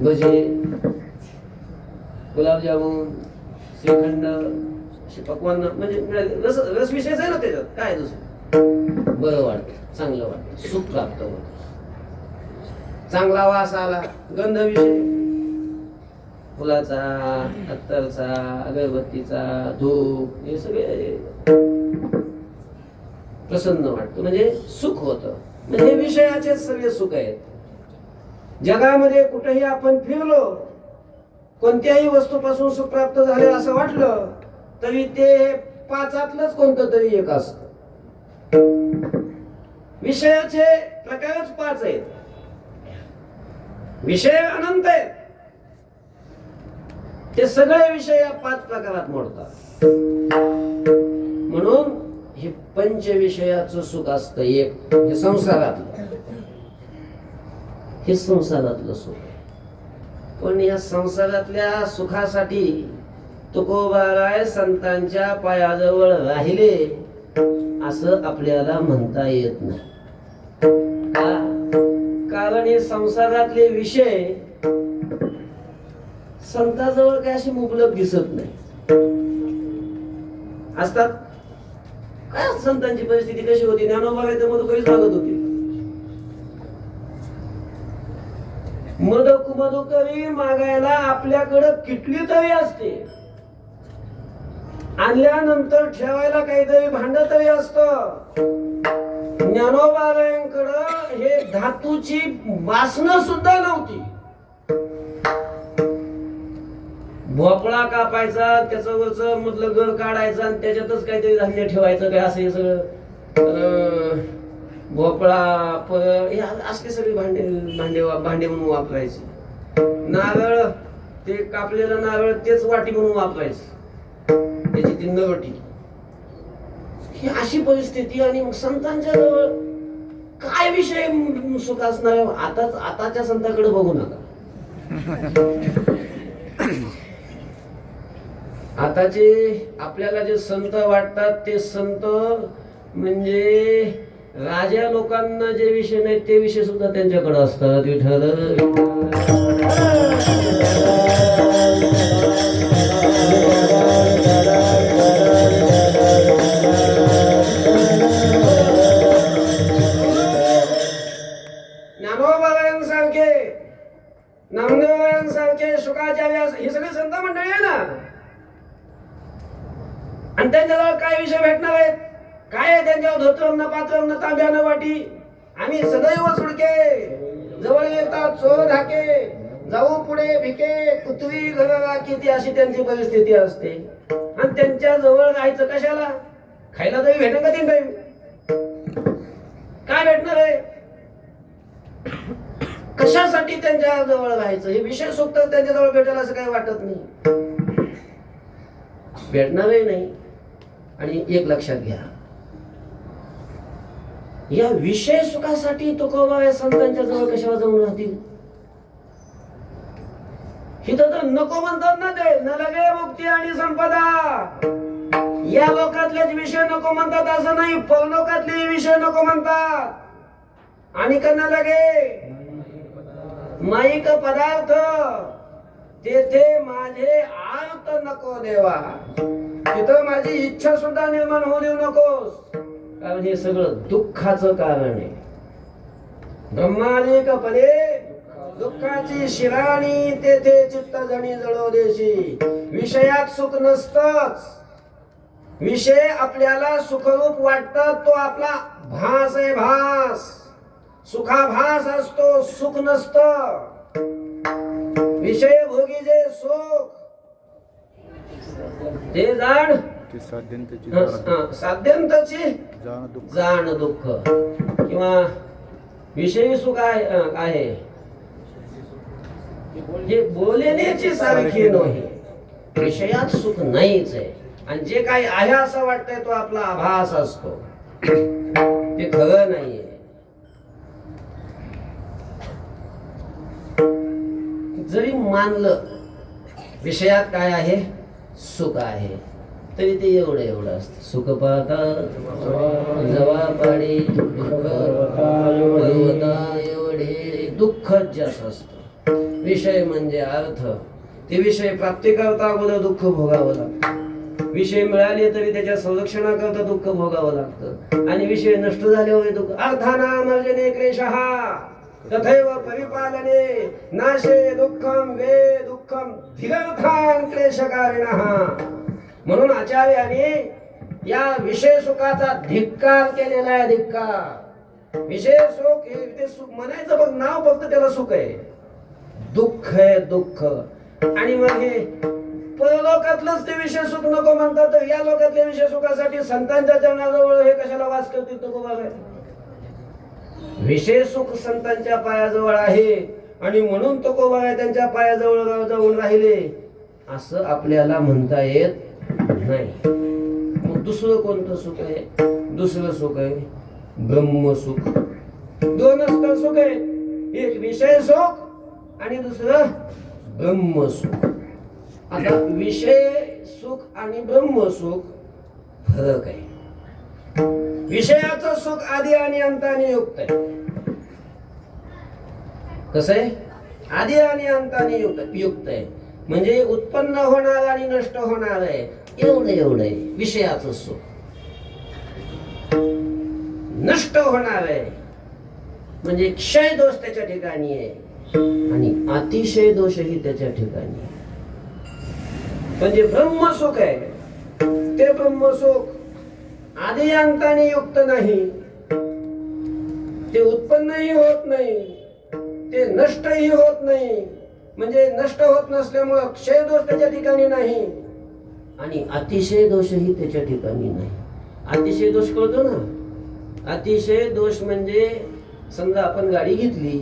भजे, गुलाबजामुन, श्रीखंड असे पक्वान म्हणजे रस रस विषयच आहे ना त्याच्यात. काय दुसरं बरं वाटतं, चांगलं वाटतं, सुख प्राप्त होतं. चांगला वास आला, गंध विषय, फुलाचा, अत्तरचा, अगरबत्तीचा, धूप, हे सगळे प्रसन्न वाटतं म्हणजे सुख होतं. म्हणजे विषयाचे सगळे सुख आहेत. जगामध्ये कुठेही आपण फिरलो, कोणत्याही वस्तूपासून सुख प्राप्त झाले असं वाटलं तरी ते 5 कोणतं तरी एक असतं. विषयाचे प्रकारच 5 आहेत. विषय अनंत आहेत. ते सगळे विषय या 5 प्रकारात मोडतात. म्हणून हे पंचविषयाचं सुख असतं एक. हे संसारातलं, हे संसारातलं सुख. पण या संसारातल्या सुखासाठी तुकोबाराय संतांच्या पायाजवळ राहिले असं आपल्याला म्हणता येत नाही. कारण हे संसारातले विषय संताजवळ काय अशी मुबलक दिसत नाही. असतात काय? संतांची परिस्थिती कशी होती? ज्ञानोबा तर मधुकरीच मागत होती. मधुकरी मागायला आपल्याकडं किटली तरी असते, आणल्यानंतर ठेवायला काहीतरी भांड तरी असतं. ज्ञानोबारायांकडं हे धातूची बासनं सुद्धा नव्हती. भोपळा कापायचा, त्याच्यावरच मधलं गर काढायचं आणि त्याच्यातच काहीतरी धान्य ठेवायचं काय असं हे सगळं. भोपळा असले सगळे भांडे म्हणून वापरायचे. नारळ, ते कापलेलं नारळ तेच वाटी म्हणून वापरायचं, त्याची ती नवटी. ही अशी परिस्थिती. आणि मग संतांच्या जवळ काय विषय सुख असणार? आताच्या संतांकडे बघू नका. आताचे आपल्याला जे संत वाटतात ते संत म्हणजे राजा लोकांना जे विषय नाहीत ते विषय सुद्धा त्यांच्याकडे असतात. विठ्ठल ज्ञानोबारायांसारखे, नामदेवरायांसारखे, शुकाचार्य, हे सगळे संत मंडळी आहे ना. आणि त्यांच्याजवळ काय विषय भेटणार आहेत? काय आहे त्यांच्यावर? धोत्रम न पात्रम न तांब्या न वाटी. आम्ही सदैव सुडके, जवळ येतात चोर धाके, जाऊ पुढे भिके कुतवी घर राखीती अशी त्यांची परिस्थिती असते. आणि त्यांच्या जवळ राहायचं कशाला? खायला तरी भेटेल का 3 टाइम? काय भेटणार आहे? कशासाठी त्यांच्या जवळ राहायचं? हे विषय सुख तर त्यांच्या जवळ भेटेल असं काही वाटत नाही, भेटणारही नाही. आणि एक लक्षात घ्या, या विषय सुखासाठी तुकोबा या संतांच्या जवळ कशाला जाऊन राहतील? इथं तर नको म्हणतात ना ते, न लगे मुक्ती आणि संपदा. या लोकातलेच विषय नको म्हणतात असं नाही, परलोकातले विषय नको म्हणतात. आणि का न लगे माईक पदार्थ तेथे माझे आर्त नको देवा, तिथं माझी इच्छा सुद्धा निर्माण होऊ देऊ नकोस. कारण हे सगळं दुःखाचं कारण आहे. ब्रह्मादिक पदे दुःखाची शिराणी तेथे चित्त जणी जळो देशी. विषयात सुख नसतच. विषय आपल्याला सुखरूप वाटतात, तो आपला भास आहे, भास. सुखाभास असतो, सुख नसत. विषय भोगी जे सुख ते जाण साध्यंतची जाण दुःख. किंवा विषयी सुख आहे हे बोलण्याची सारखी नाही, विषयात सुख नाहीच आहे. आणि जे काही आहे असं वाटतंय तो आपला आभास असतो, ते खरं नाहीये. जरी मानलं विषयात काय आहे, सुख आहे, तरी ते एवढं एवढं असतं. सुख पाहता जवा पाडी पर्वता एवढे दुःख जास्त असतं. विषय म्हणजे अर्थ. ते विषय प्राप्ती करता अगोदर दुःख भोगावं लागतं. विषय मिळाले तरी त्याच्या संरक्षणाकरता दुःख भोगावं लागतं. आणि विषय नष्ट झाल्यावर दुःख. अर्थानाम अर्जने क्लेशः तथैव परिपालने नाशे दुःखम वे दुःखम धिरर्थान क्लेशकारिणः. म्हणून आचार्याने या विषय सुखाचा धिक्कार केलेला आहे, धिक्कार. विषय सुख हे ते सुख म्हणायचं बघ, नाव फक्त त्याला सुख आहे, दुःख आहे दुःख. आणि मग हे परलोकातलंच ते विषय सुख नको म्हणतात, तर या लोकातल्या विषय सुखासाठी संतांच्या चरणाजवळ हे कशाला वास करतील? तो बघा, विषय सुख संतांच्या पायाजवळ आहे आणि म्हणून तो कोबा त्यांच्या पायाजवळ जाऊन राहिले असं आपल्याला म्हणता येत नाही. मग दुसरं कोणतं सुख आहे? दुसरं सुख आहे ब्रह्मसुख. दोनच तर सुख आहे, एक विषय सुख आणि दुसरं ब्रह्मसुख. आता विषय सुख आणि ब्रह्मसुख फरक आहे. विषयाचं सुख आधी आणि अंताने युक्त आहे. कसं आहे? आधी आणि अंताने युक्त आहे. म्हणजे उत्पन्न होणार आणि नष्ट होणार आहे, एवढं एवढं आहे विषयाचं सुख. नष्ट होणार आहे म्हणजे क्षय दोष त्याच्या ठिकाणी आहे आणि अतिशय दोषही त्याच्या ठिकाणी आहे. म्हणजे ब्रह्मसुख आहे, ते ब्रह्मसुख आधी अंताने युक्त नाही. ते उत्पन्नही होत नाही, ते नष्टही होत नाही. म्हणजे नष्ट होत नसल्यामुळं क्षय दोष त्याच्या ठिकाणी नाही आणि अतिशय दोषही त्याच्या ठिकाणी नाही. अतिशय दोष कळतो ना? अतिशय दोष म्हणजे समजा आपण गाडी घेतली,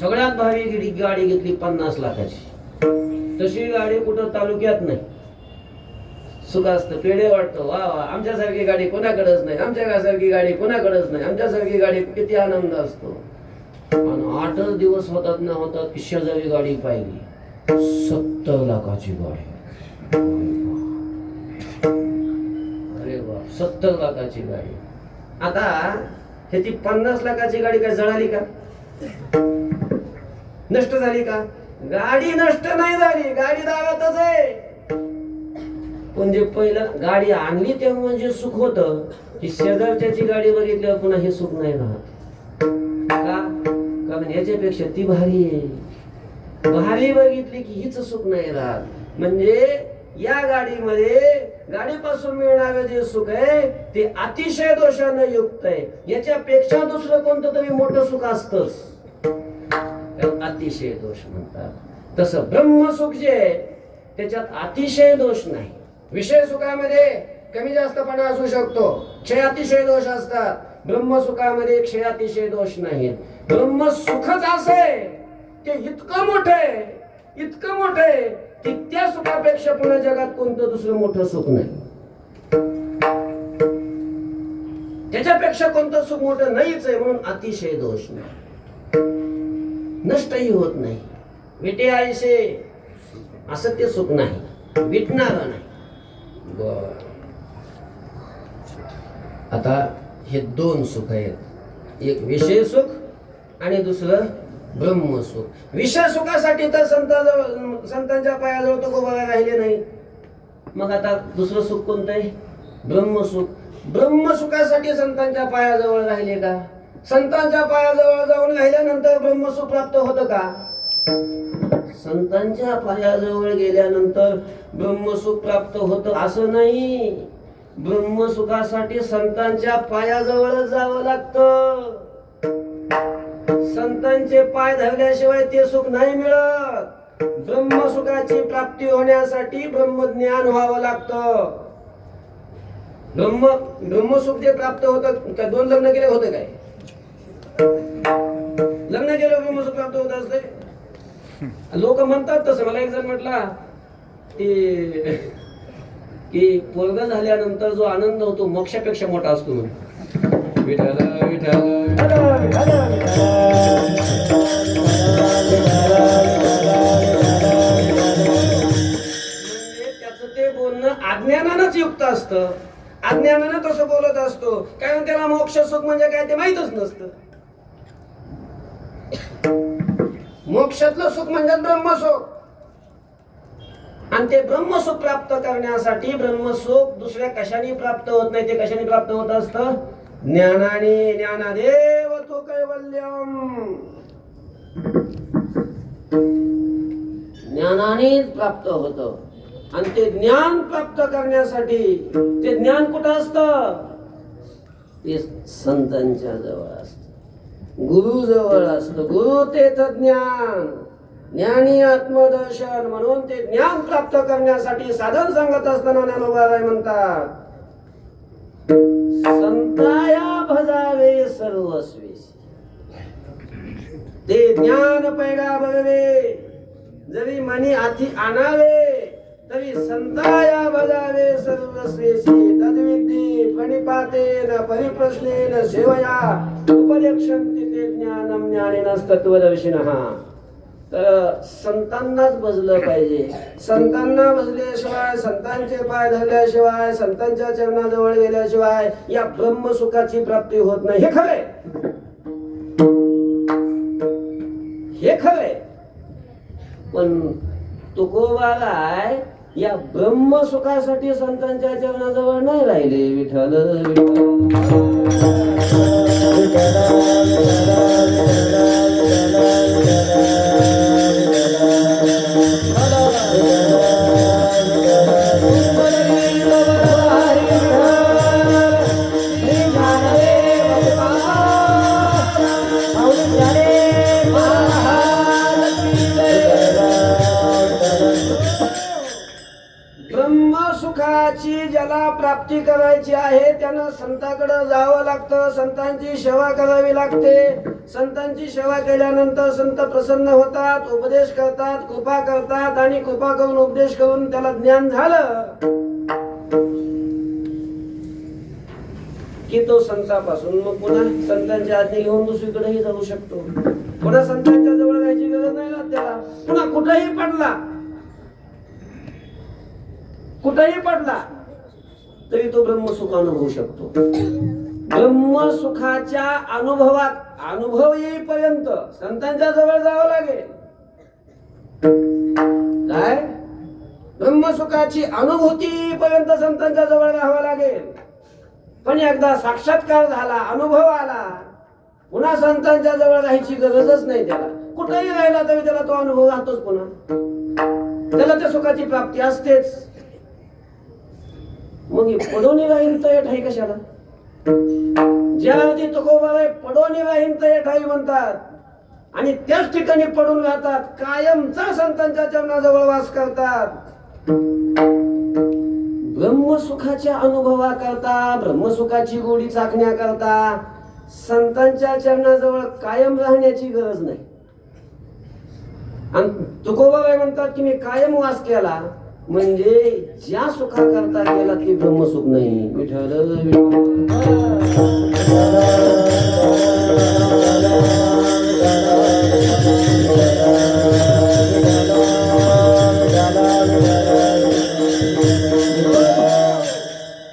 सगळ्यात भारी गाडी घेतली 50 लाखाची, तशी गाडी कुठं तालुक्यात नाही. सुख असतं, पेढे वाटतं, वा वा आमच्यासारखी गाडी कोणाकडेच नाही, आमच्यासारखी गाडी कोणाकडेच नाही, आमच्यासारखी गाडी, किती आनंद असतो. आणि 8 दिवस होतात ना होतात की शेजारी गाडी पाहिली, 70 लाखाची गाडी. अरे वा, 70 लाखाची गाडी. आता ह्याची 50 लाखाची गाडी काय जळाली का? नष्ट झाली का? गाडी नष्ट नाही झाली, गाडी दारातच आहे. पण जे पहिलं गाडी आणली तेव्हा जे सुख होतं, की शेजारच्याची गाडी बघितल्यावर पुन्हा हे सुख नाही राहत. का? कारण याच्यापेक्षा ती भारी आहे. भारी बघितली की हिच सुख नाही राहत. म्हणजे या गाडीमध्ये गाडीपासून मिळणारं जे सुख आहे ते अतिशय दोषाने युक्त आहे. याच्यापेक्षा दुसरं कोणतं तरी मोठं सुख असतंच. त्याला अतिशय दोष म्हणतात. तसं ब्रह्मसुख जे आहे त्याच्यात अतिशय दोष नाही. विषय सुखामध्ये कमी जास्तपणा असू शकतो, क्षयातिशय दोष असतात. ब्रह्मसुखामध्ये क्षयातिशय दोष नाहीत. ब्रह्मसुखच असे ते इतकं मोठे की त्या सुखापेक्षा पुन्हा जगात कोणतं दुसरं मोठं सुख नाही. त्याच्यापेक्षा कोणतं सुख मोठं नाहीच आहे, म्हणून अतिशय दोष नाही. नष्टही होत नाही. विटे आयसे असं ते सुख नाही, विटणार नाही. बर, आता हे दोन सुख आहेत, एक विषय सुख आणि दुसरं ब्रह्मसुख. विषय सुखासाठी तर संतांच्या पायाजवळ तो गोबाला राहिले नाही. मग आता दुसरं सुख कोणतं आहे? ब्रह्मसुख. ब्रह्मसुखासाठी संतांच्या पायाजवळ राहिले का? संतांच्या पायाजवळ जाऊन राहिल्यानंतर ब्रह्मसुख प्राप्त होतं का? संतांच्या पायाजवळ गेल्यानंतर ब्रह्मसुख प्राप्त होतं असं नाही. ब्रह्मसुखासाठी संतांच्या पायाजवळ जावं लागतं. संतांचे पाय धरल्याशिवाय ते सुख नाही मिळत. ब्रह्मसुखाची प्राप्ती होण्यासाठी ब्रह्मज्ञान व्हावं लागतं. ब्रह्मसुख जे प्राप्त होतं काय? दोन लग्न केले होते काय? लग्न केलं ब्रह्मसुख प्राप्त होत असते. लोक म्हणतात तसं. मला एक जण म्हटला की पोरगा झाल्यानंतर जो आनंद होतो मोक्षापेक्षा मोठा असतो म्हणून. विठ्ठल म्हणजे त्याचं ते बोलणं अज्ञानानंच युक्त असतं. अज्ञानानं तसं बोलत असतो, कारण त्याला मोक्ष सुख म्हणजे काय ते माहीतच नसतं. मोक्षातलं सुख म्हणजे ब्रह्मसुख. आणि ते ब्रह्मसुख प्राप्त करण्यासाठी ब्रह्मसुख दुसऱ्या कशाने प्राप्त होत नाही. ते कशाने प्राप्त होत असतं? ज्ञानाने. ज्ञानादेव तो कैवल्यम. ज्ञानाने प्राप्त होतं. आणि ते ज्ञान प्राप्त करण्यासाठी ते ज्ञान कुठं असतं? ते संतांच्या जवळ असतं, गुरु जवळ असतं. गुरु तेच ज्ञान, ज्ञानी आत्मदर्शन. म्हणून ते ज्ञान प्राप्त करण्यासाठी साधन सांगत असताना ज्ञानोबा म्हणतात, संताया भजावे सर्वस्वेसी. ते ज्ञान पैगा बघवे, जरी मनी आधी आणावे तरी संताया भजावे सर्वस्वेसी. तद्विद्धी प्रणिपातेन परिप्रश्नेन सेवया उपलक्षन्ति ते ज्ञानम ज्ञानिनस्तत्वदर्शिनः. तर संतांनाच भजलं पाहिजे. संतांना भजल्याशिवाय, संतांचे पाय धरल्याशिवाय, संतांच्या चरणाजवळ गेल्याशिवाय या ब्रह्मसुखाची प्राप्ती होत नाही. हे खरंय, हे खरंय. पण तुकोबाराय या ब्रह्मसुखासाठी संतांच्या चरणाजवळ नाही राहिले. विठ्ठल ब्रह्मसुखाची ज्याला प्राप्ती करायची आहे त्यानं संतांकडे जावं लागतं. संतांची सेवा करावी लागते. संतांची सेवा केल्यानंतर संत प्रसन्न होतात, उपदेश करतात, कृपा करतात. आणि कृपा करून उपदेश करून त्याला ज्ञान झालं की तो संतापासून मग पुन्हा संतांच्या आज्ञा घेऊन दुसरीकडेही जाऊ शकतो. पुन्हा संतांच्या जवळ जायची गरज नाही राहत त्याला. पुन्हा कुठेही पडला तरी तो ब्रह्मसुख अनुभवू शकतो. ब्रह्मसुखाच्या अनुभव येईपर्यंत संतांच्या जवळ जावं लागेल. काय? ब्रह्मसुखाची अनुभूती पर्यंत संतांच्या जवळ राहावं लागेल. पण एकदा साक्षात्कार झाला, अनुभव आला, पुन्हा संतांच्या जवळ राहायची गरजच नाही त्याला. कुठेही राहिला तरी त्याला तो अनुभव राहतोच. पुन्हा त्याला त्या सुखाची प्राप्ती असतेच. मग पडोनी राहीन तर ठाई कशाला? ज्या आधी तुकोबाबाई पडोनी राहीन तर ठाई म्हणतात आणि त्याच ठिकाणी पडून राहतात, कायमचा संतांच्या चरणाजवळ वास करतात. ब्रह्मसुखाच्या अनुभवा करता, ब्रह्मसुखाची गोडी चाखण्या करता संतांच्या चरणाजवळ कायम राहण्याची गरज नाही. आणि तुकोबाबाई म्हणतात की मी कायम वास केला, म्हणजे ज्या सुखा करता केला ते ब्रह्मसुख नाही. विठ्ठल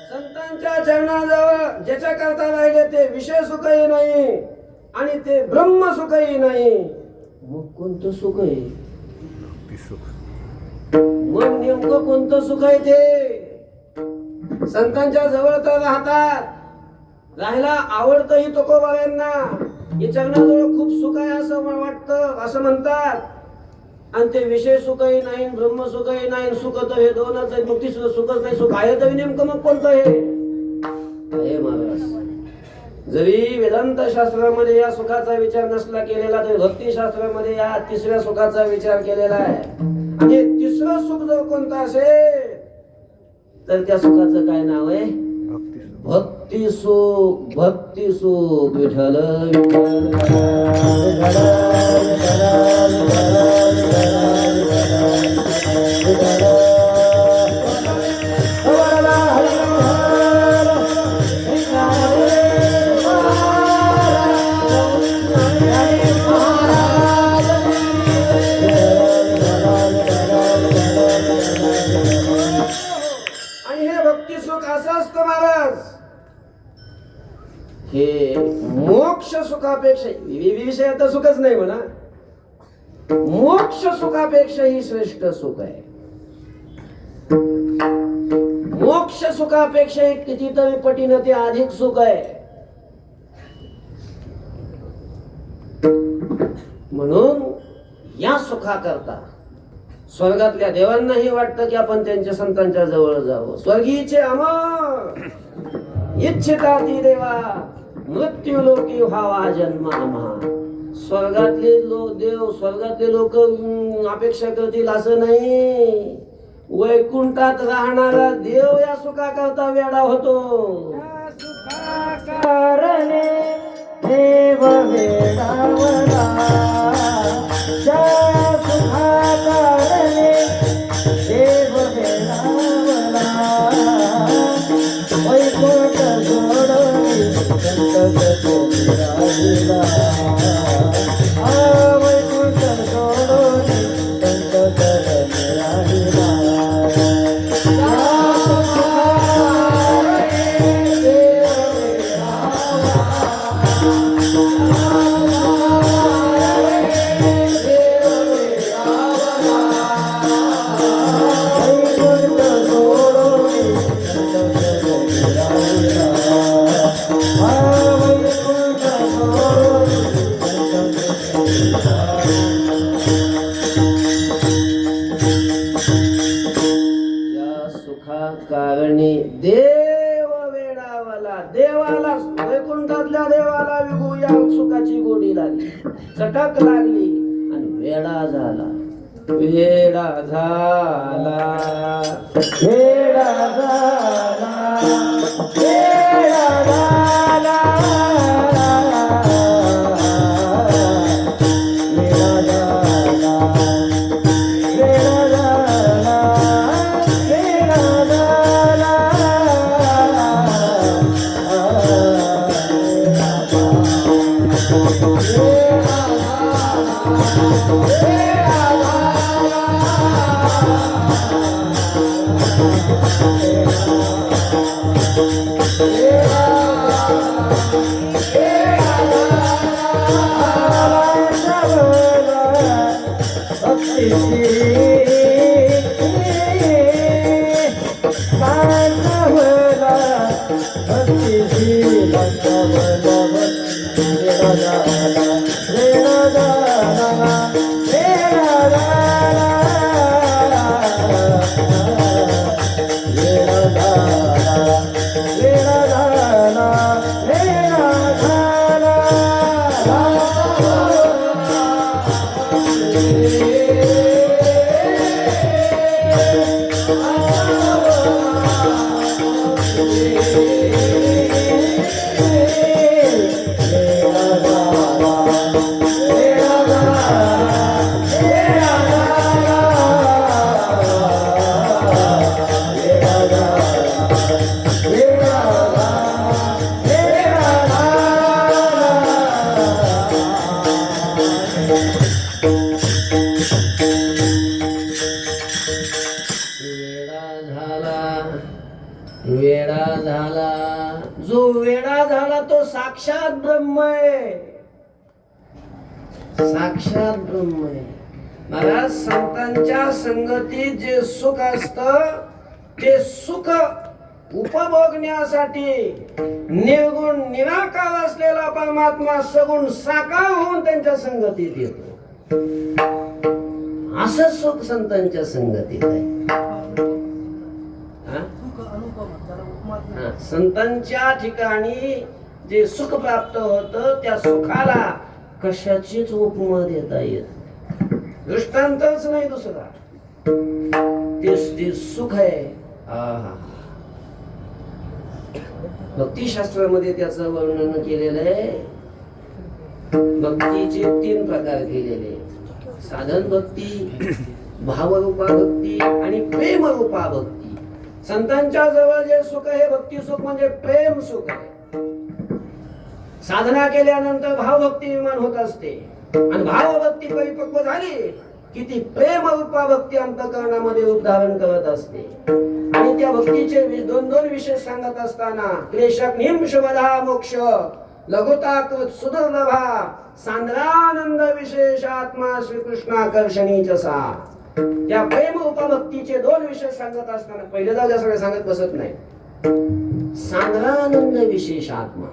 संतांच्या चरणाजवळ ज्याच्या करता राहिले ते विषय सुखही नाही आणि ते ब्रह्म सुखही नाही. मग कोणतं सुख आहे? मग नेमकं कोणतं सुख आहे ते? संतांच्या जवळ तर राहतात, राहायला आवडतंही तुकोबाबांना. या चरणाजवळ खूप सुख आहे असं वाटतं, असं म्हणतात. आणि ते विषय सुखही नाही, ब्रह्म सुखही नाही. सुख तर हे दोनच आहे, मग तिसरं सुखच नाही. सुख आहे तरी नेमकं मग कोणतं हे महाराज? जरी वेदांत शास्त्रामध्ये या सुखाचा विचार नसला केलेला, तरी भक्ती शास्त्रामध्ये या तिसऱ्या सुखाचा विचार केलेला आहे. आणि तिसरं सुख जर कोणतं असेल तर त्या सुखाचं काय नाव आहे? भक्ती सुख. भक्ती सुख. विठ्ठल हे मोक्ष सुखापेक्षा, विषयात सुखच नाही म्हणा, मोक्ष सुखापेक्षाही श्रेष्ठ सुख आहे. मोक्ष सुखापेक्षा कितीतरी पटीनं ते अधिक सुख आहे. म्हणून या सुखाकरता स्वर्गातल्या देवांनाही वाटतं की आपण त्यांच्या संतांच्या जवळ जावं. स्वर्गीचे अमर इच्छिता ती देवा, मृत्यू लोकी व्हावा जन्म आम्हा. स्वर्गातले देव, स्वर्गातले लोक अपेक्षा करतील असं नाही. वैकुंठात राहणारा देव या सुखाकरता वेडा होतो. कारणे देव वेडावला, त्या सुखाकारणे देव वेडावला. वैकुंठ सोडून संत राहिला, वैकुंठ सोडून संत राहिला. कारणे देव वेडावला. देवाला, वैकुंठातल्या देवाला विभू या सुखाची गोडी लागली, चटक लागली आणि वेडा झाला. वेडा झाला, वेडा झाला, वेडा झाला, वेडा झाला जो वेडा झाला तो साक्षात ब्रह्म आहे, साक्षात ब्रह्म आहे. मला संतांच्या संगतीत जे सुख असत ते सुख उपभोगण्यासाठी निर्गुण निराकार असलेला परमात्मा सगुण साकार होऊन त्यांच्या संगतीत येतो. असं सुख संतांच्या संगतीत आहे. संतांच्या ठिकाणी जे सुख प्राप्त होतं त्या सुखाला कशाचीच उपमा देता येत, दृष्टांतच नाही दुसरा. ते सुख आहे. भक्तिशास्त्रामध्ये त्याचं वर्णन केलेलं आहे. भक्तीचे 3 प्रकार केलेले आहेत: साधन भक्ती, भावरूपा भक्ती आणि प्रेमरूपा भक्ती. संतांच्या जवळ जे सुख आहे भक्ती सुख म्हणजे प्रेम सुख आहे. साधना केल्यानंतर भावभक्ती निर्माण होत असते आणि भावभक्ती परिपक्व झाली की ती प्रेमरूपा भक्ती अंतःकरणामध्ये उद्धारण करत असते. आणि त्या भक्तीचे 2 विषय सांगत असताना क्लेशक निमशवधा मोक्ष लघुताकृत सुदुर्लभा सांद्रानंद विशेषात्मा श्रीकृष्णाकर्षणीच सा. त्या प्रेमरूपा भक्तीचे 2 विषय सांगत असताना पहिले जाऊ द्या, सगळे सांगत बसत नाही. सांद्रानंद विशेष आत्मा.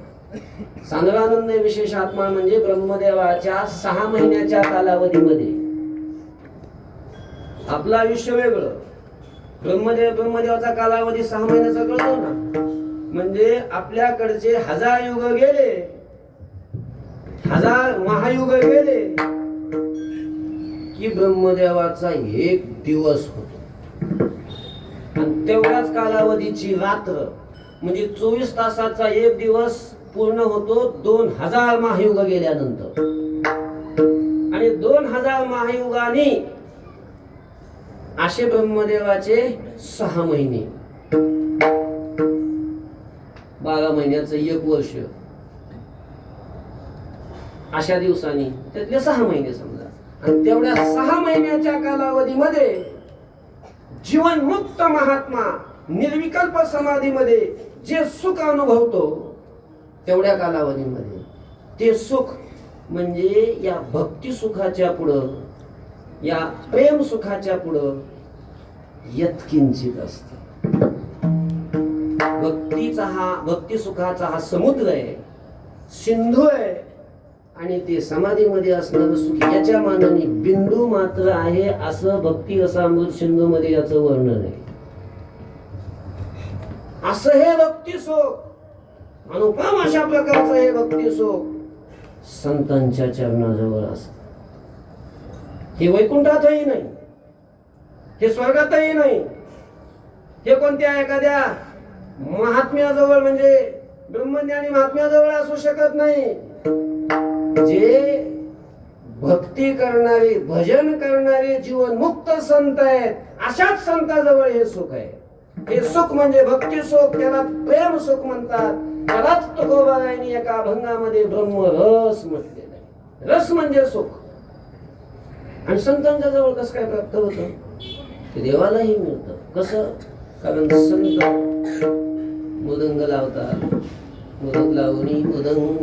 सांद्रानंद विशेष आत्मा म्हणजे ब्रह्मदेवाच्या 6 महिन्याच्या कालावधीमध्ये आपलं आयुष्य वेगळं, ब्रह्मदेवाचा कालावधी 6 महिन्याचा कळतो ना. म्हणजे आपल्याकडचे 1000 युग गेले, 1000 महायुग गेले की ब्रह्मदेवाचा 1 दिवस होतो. आणि तेवढ्याच कालावधीची रात्र म्हणजे 24 तासाचा 1 दिवस पूर्ण होतो 2000 महायुग गेल्यानंतर. आणि 2000 महायुगाने असे ब्रह्मदेवाचे 6 महिने, 12 महिन्याचं 1 वर्ष, अशा दिवसांनी त्यातले 6 महिने समजा. आणि तेवढ्या 6 महिन्याच्या कालावधीमध्ये जीवनमुक्त महात्मा निर्विकल्प समाधीमध्ये जे सुख अनुभवतो तेवढ्या कालावधीमध्ये ते सुख म्हणजे या भक्ती सुखाच्या पुढं, या प्रेम सुखाच्या पुढं यत्किंचित असतं. भक्ती सुखाचा हा समुद्र आहे, सिंधू आहे. आणि ते समाधीमध्ये असणारं सुख याच्या मानाने बिंदू मात्र आहे, असं भक्ती रसामृत सिंधू मध्ये याचं वर्णन आहे. असं हे भक्ती सुख, अनुपम अशा प्रकारचं हे भक्ती सुख संतांच्या चरणाजवळ असत. हे वैकुंठातही नाही, हे स्वर्गातही नाही, हे कोणत्या एखाद्या महात्म्याजवळ म्हणजे ब्रह्मज्ञानी महात्म्याजवळ असू शकत नाही. जे भक्ती करणारे, भजन करणारे जीवनमुक्त संत आहेत अशाच संताजवळ हे सुख आहे. हे सुख म्हणजे भक्ती सुख, त्याला प्रेम सुख म्हणतात. त्यालाच तुकोबारायांनी एका अभंगामध्ये ब्रह्मरस म्हटलेलं आहे. रस म्हणजे सुख. आणि संतांच्या जवळ कसं काय प्राप्त होतं ते देवालाही मिळतं. कसं? कारण संत मृदंग लावतात, मृदंग लावणी मृदंग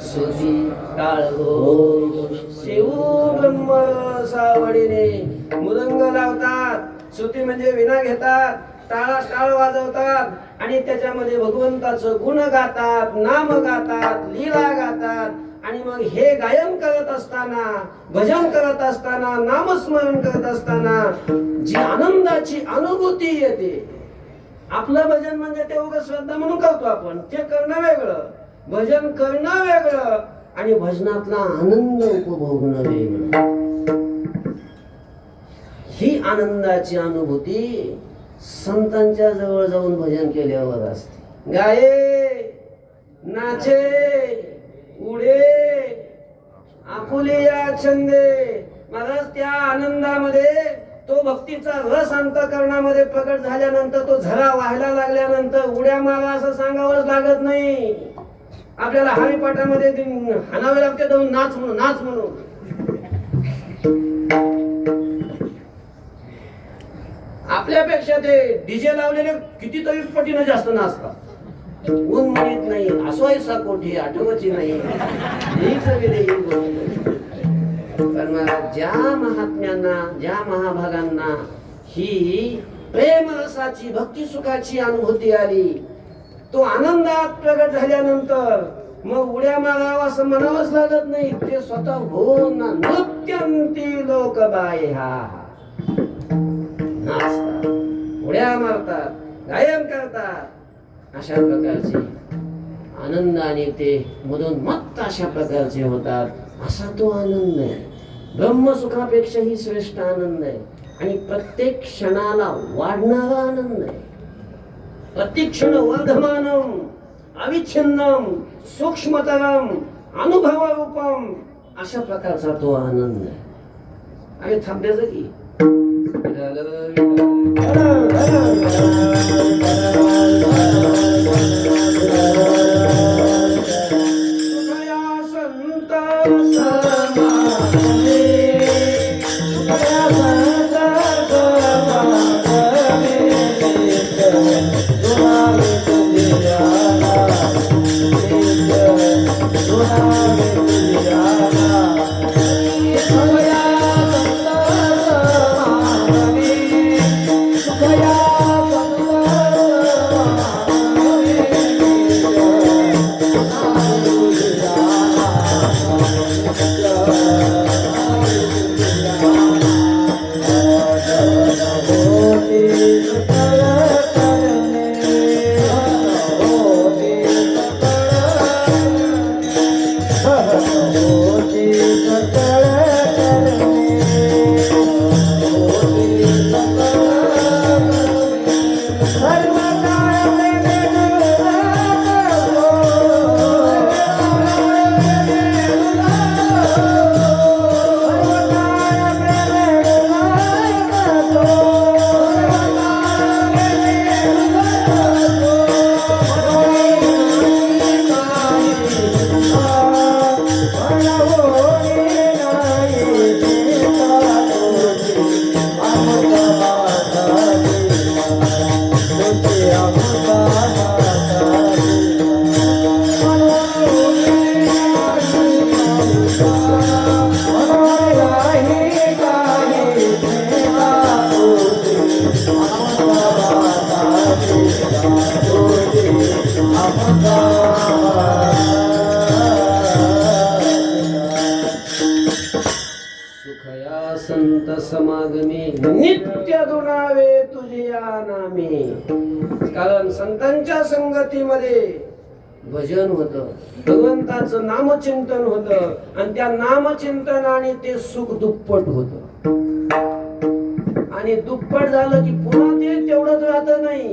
श्रुती टाळगो शिव ब्रह्म सावडीने मृदंग लावतात. श्रुती म्हणजे विना घेतात, टाळ वाजवतात आणि त्याच्यामध्ये भगवंताचं गुण गातात, नाम गातात, लीला गातात. आणि मग हे गायन करत असताना, भजन करत असताना, नामस्मरण करत असताना जी आनंदाची अनुभूती येते. आपलं भजन म्हणजे ते उगाच श्रद्धा म्हणून करतो आपण, ते करणं वेगळं, भजन करणं वेगळं आणि भजनातला आनंद उपभोगणं वेगळं. ही आनंदाची अनुभूती संतांच्या जवळ जाऊन भजन केल्यावर असते. गाये नाचे उडे आपुलिया छंदे. महाराज त्या आनंदामध्ये तो भक्तीचा रस अंतःकरणामध्ये प्रकट झाल्यानंतर, तो झरा व्हायला लागल्यानंतर उड्या मारा असं सांगावंच लागत नाही. आपल्याला हरिपाठामध्ये हाणावे लागते जाऊन नाच म्हणून, नाच म्हणून. आपल्यापेक्षा ते डीजे लावलेले कितीतरी पटीनं जास्त नाचतात. ऊन म्हणत नाही, असवायचा कोठी आठवची नाही, ही सगळी ही गोष्ट. पण मला ज्या महात्म्यांना, ज्या महाभागांना ही प्रेम रसाची, भक्ती सुखाची अनुभूती आली, तो आनंदात प्रगट झाल्यानंतर मग उड्या मारावं असं म्हणावंच लागत नाही. ते स्वतः होऊन नृत्यंती लोक बाह्या नाचतात, उड्या मारतात, गायन करतात. अशा प्रकारचे आनंदाने ते मधोन्मत्त अशा प्रकारचे होतात. असा तो आनंद आहे. ब्रह्मसुखापेक्षाही श्रेष्ठ आनंद आहे आणि प्रत्येक क्षणाला वाढणारा आनंद आहे. प्रत्येक क्षण वर्धमानम अविच्छिन्नम सूक्ष्मतरम अनुभवरूपम अशा प्रकारचा तो आनंद आहे. आणि थांबण्याचं की सुखया संत समागमे नित्य दुणावे तुझिया नामे. कारण संतांच्या संगतीमध्ये भजन होतं, भगवंताचं नामचिंतन होतं आणि त्या नामचिंतनाने ते सुख दुप्पट होतं. आणि दुप्पट झालं की पुन्हा ते तेवढंच राहत नाही,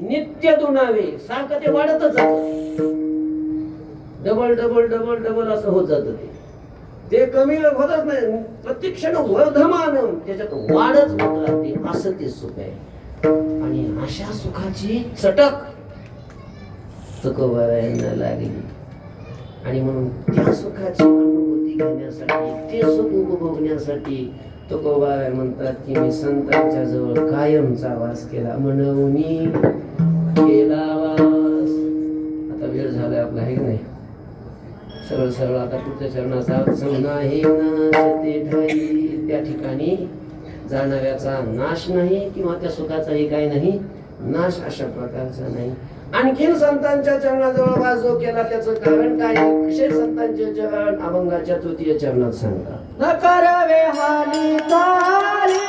नित्य दुणावे सारखं ते वाढतच जातं. डबल डबल डबल डबल असं होत जातं. ते कमी होतच नाही, प्रत्येक क्षण वर्धमान, त्याच्यात वाढच होत राहते. असं ते सुख आहे. आणि अशा सुखाची चटक तुकोबारायांना लागली. आणि म्हणून त्या सुखाची अनुभूती घेण्यासाठी, ते सुख उपभोगण्यासाठी तुकोबाराय म्हणतात की मी संतांच्या जवळ कायमचा वास केला, म्हणूनी केला वास. आता वेळ झालाय आपला, आहे की नाही? सरळ सरळ आता पुढच्या चरणाचा नाही नाशते ठाई. त्या ठिकाणी जाणाऱ्याचा नाश नाही किंवा त्या सुखाचाही काही नाही नाश, अशा प्रकारचा नाही. आणखीन संतांच्या चरणाजवळ वास जो केला त्याचं कारण काय? कसे संतांचे चरण अभंगाच्या तृतीय चरणात सांगतात. न करावे हानी चाली,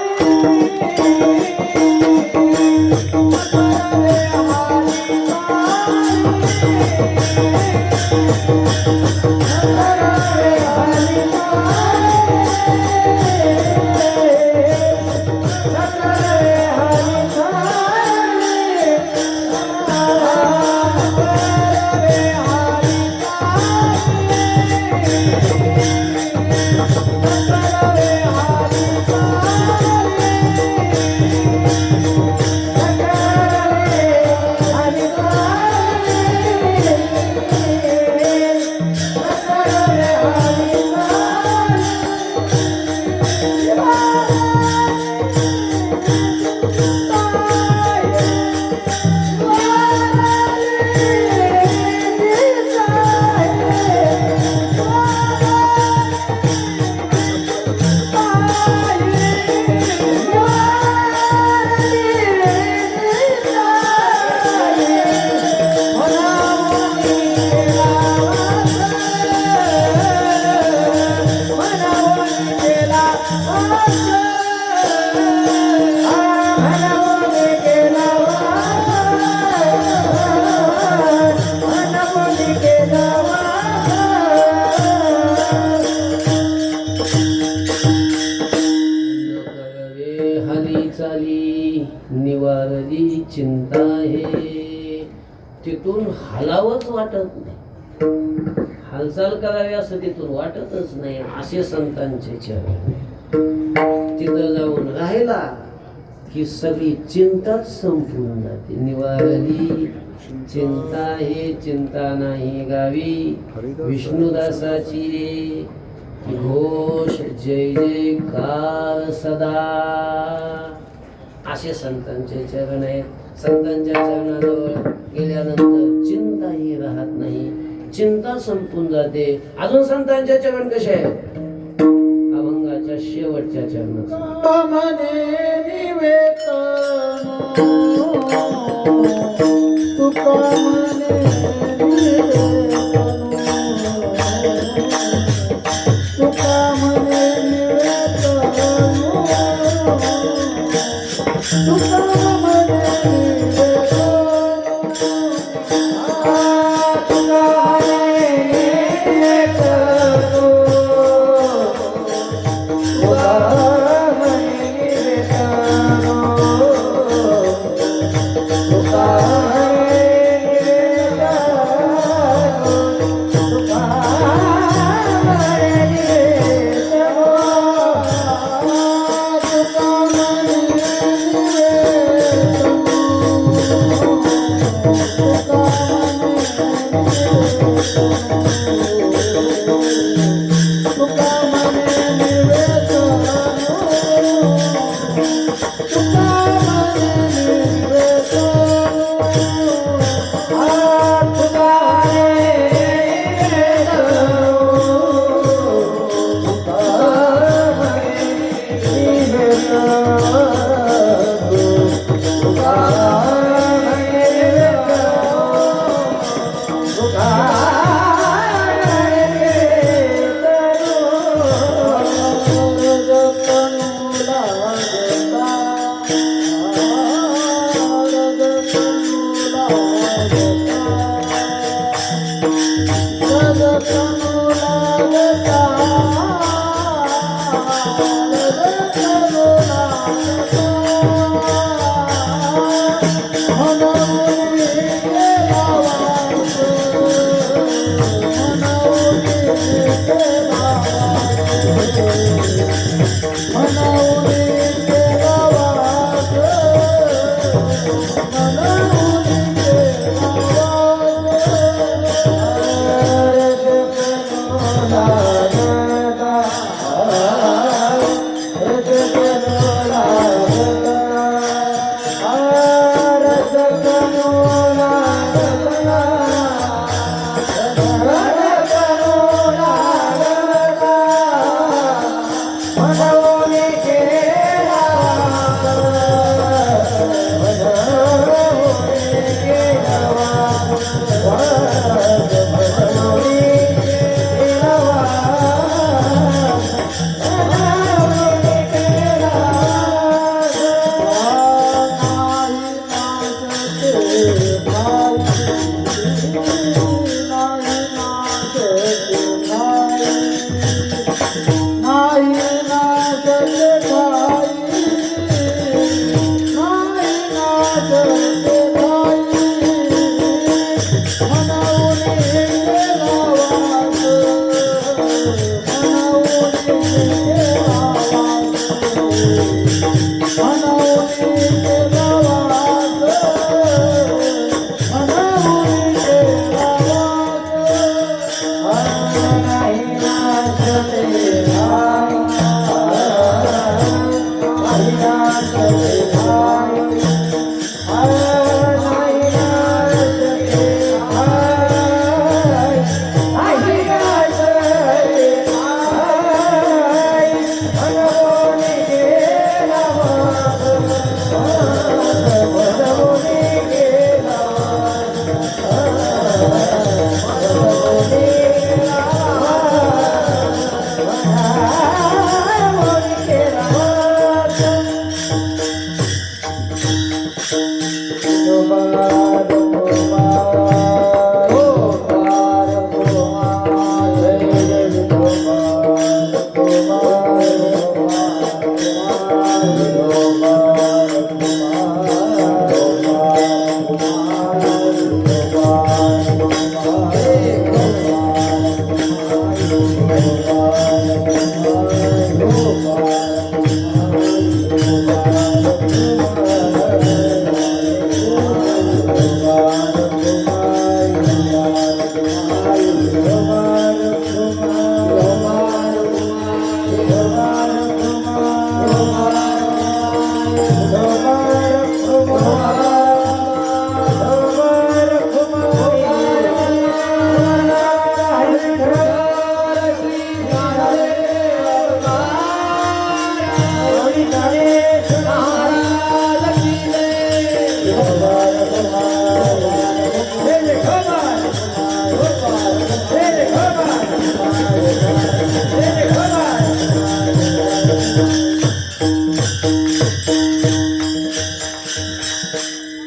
मनवून केला वास, मनवून केला वास. कळवे हाली चाली निवारली चिंता हे. तिथून हलावच वाटत नाही, हालचाल करावी असं तिथून वाटतच नाही. असे संतांचे चरण. तिथं जाऊन राहिला की सगळी चिंताच संपून जाते. निवारली चिंता हे चिंता नाही गावी. विष्णुदासाची रे घोष जय जयकार सदा. असे संतांचे चरण आहेत. संतांच्या चरणाजवळ गेल्यानंतर चिंताही राहत नाही, चिंता संपून जाते. अजून संतांचे चरण कसे आहेत? अभंगाच्या शेवटच्या चरणात मने निवेदन, तुका मने निवेदन, तुका मने निवेदन, तुका मने निवेदन, तुका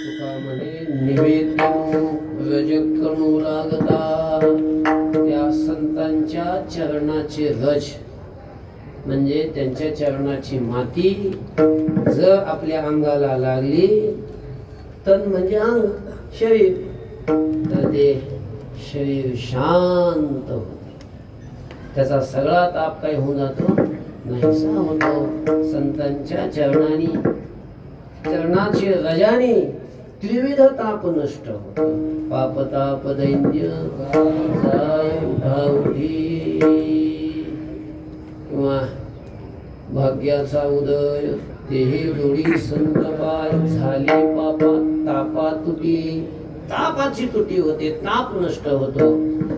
तुका म्हणे निवेदन रजकणू लागता. त्या संतांच्या चरणाचे रज म्हणजे त्यांच्या चरणाची माती जर आपल्या अंगाला लागली, तन म्हणजे अंग शरीर, तर ते शरीर शांत होते. त्याचा सगळा ताप काय होऊन जातो, नाहीसा होतो. संतांच्या चरणाची रजाने त्रिविध ताप नष्ट होतो. पाप ताप दैन्य जाय उठाउठी, किंवा भाग्याचा उदय तेही जोडी संत पाय झाली पापा तापा तुटी. तापाची तुटी होते, ताप नष्ट होतो.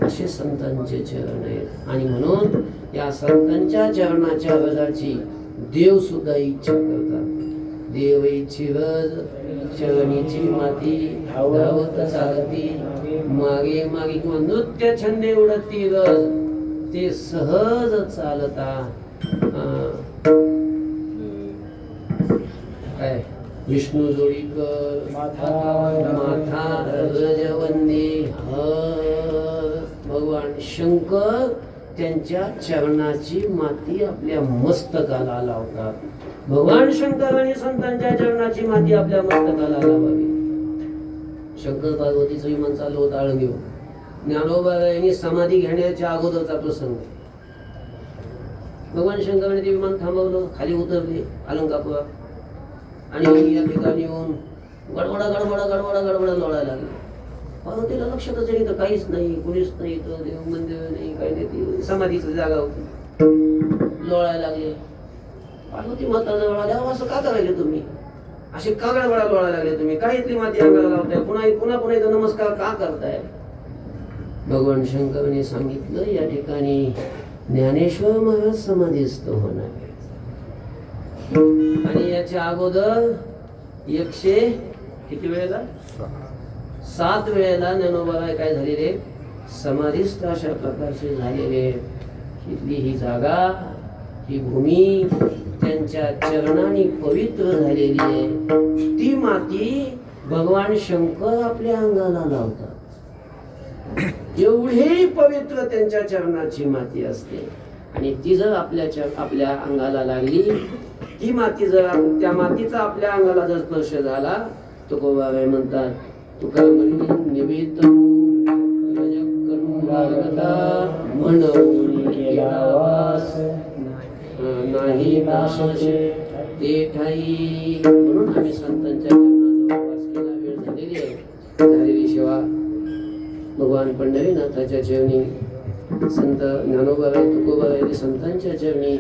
असे संतांचे चरण आहेत. आणि म्हणून या संतांच्या चरणाच्या रजाची देव सुद्धा इच्छा करतात. देव इच्छी रज चरणीची माती धावत चालती, मागे मागे किंवा नृत्य छंदे उडती रज ते सहज चालता. काय विष्णू जोडीकर माथा रजवंदी हर. भगवान शंकर त्यांच्या चरणाची माती आपल्या मस्तकाला लावतात. भगवान शंकर आणि संतांच्या चरणाची माती आपल्या मस्तकाला लावावी. शंकर पार्वतीचं विमान चालू होतं आळंदीवर. ज्ञानोबा यांनी समाधी घेण्याच्या अगोदरचा प्रसंग. भगवान शंकराने ते विमान थांबवलं, खाली उतरले अलंकापुरात आणि या ठिकाणी येऊन गडबडा गडबडा गडबडा गडबडा लोळायला लागले. पार्वतीला लक्षातच नाही, तर काहीच नाही, कुणीच नाही, तर देव मंदिर नाही, काही नाही. ती समाधीची जागा होती. लोळायला लागले. पार्वती माता जवळ आल्या, असं का करायले तुम्ही, असे का गडबडा लोळायला लागले तुम्ही, काय इथली माती अंगाला लावताय, पुन्हा पुन्हा पुन्हा इथं नमस्कार का करताय. भगवान शंकराने सांगितलं, या ठिकाणी ज्ञानेश्वर महाराज समाधीस्थ होणार आणि याच्या अगोदर 100 किती वेळेला 7 वेळेला ज्ञानोबा काय झालेले समाधीस्थ अशा प्रकारचे झालेले. इथली ही जागा, ही भूमी त्यांच्या चरणाने पवित्र झालेली आहे. ती माती भगवान शंकर आपल्या अंगाला लावतात. एवढी पवित्र त्यांच्या चरणाची माती असते. आणि ती जर आपल्या अंगाला लागली, ती माती जर त्या मातीचा आपल्या अंगाला जर स्पर्श झाला, तुकोबाबाई म्हणतात, तुका म्हणून निवेद म्हणून केला वास नाही नाशे ते ठाई. म्हणून आम्ही संतांच्या चरणाचा वास केला. वेळ झालेली आहे, झालेली सेवा भगवान पंढरीनाथाच्या चरणी, संत ज्ञानोबाई तुकोबाई संतांच्या चरणी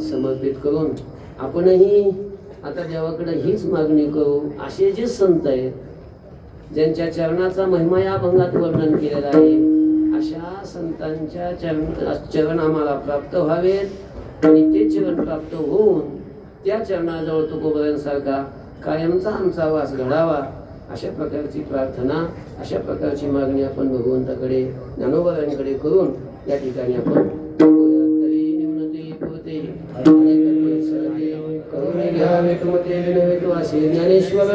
समर्पित करून आपणही आता देवाकडे हीच मागणी करू. असे जे संत आहेत ज्यांच्या चरणाचा महिमा या भंगात वर्णन केलेला आहे, अशा संतांच्या चरण आम्हाला प्राप्त व्हावेत. आणि ते चरण प्राप्त होऊन त्या चरणाजवळ तुकोबाईंसारखा कायमचा आमचा वास घडावा. अशा प्रकारची प्रार्थना, अशा प्रकारची मागणी आपण भगवंताकडे ज्ञानोबाईंकडे करून या ठिकाणी आपण घ्यावे तुमते विनवित वासे ज्ञानेश्वर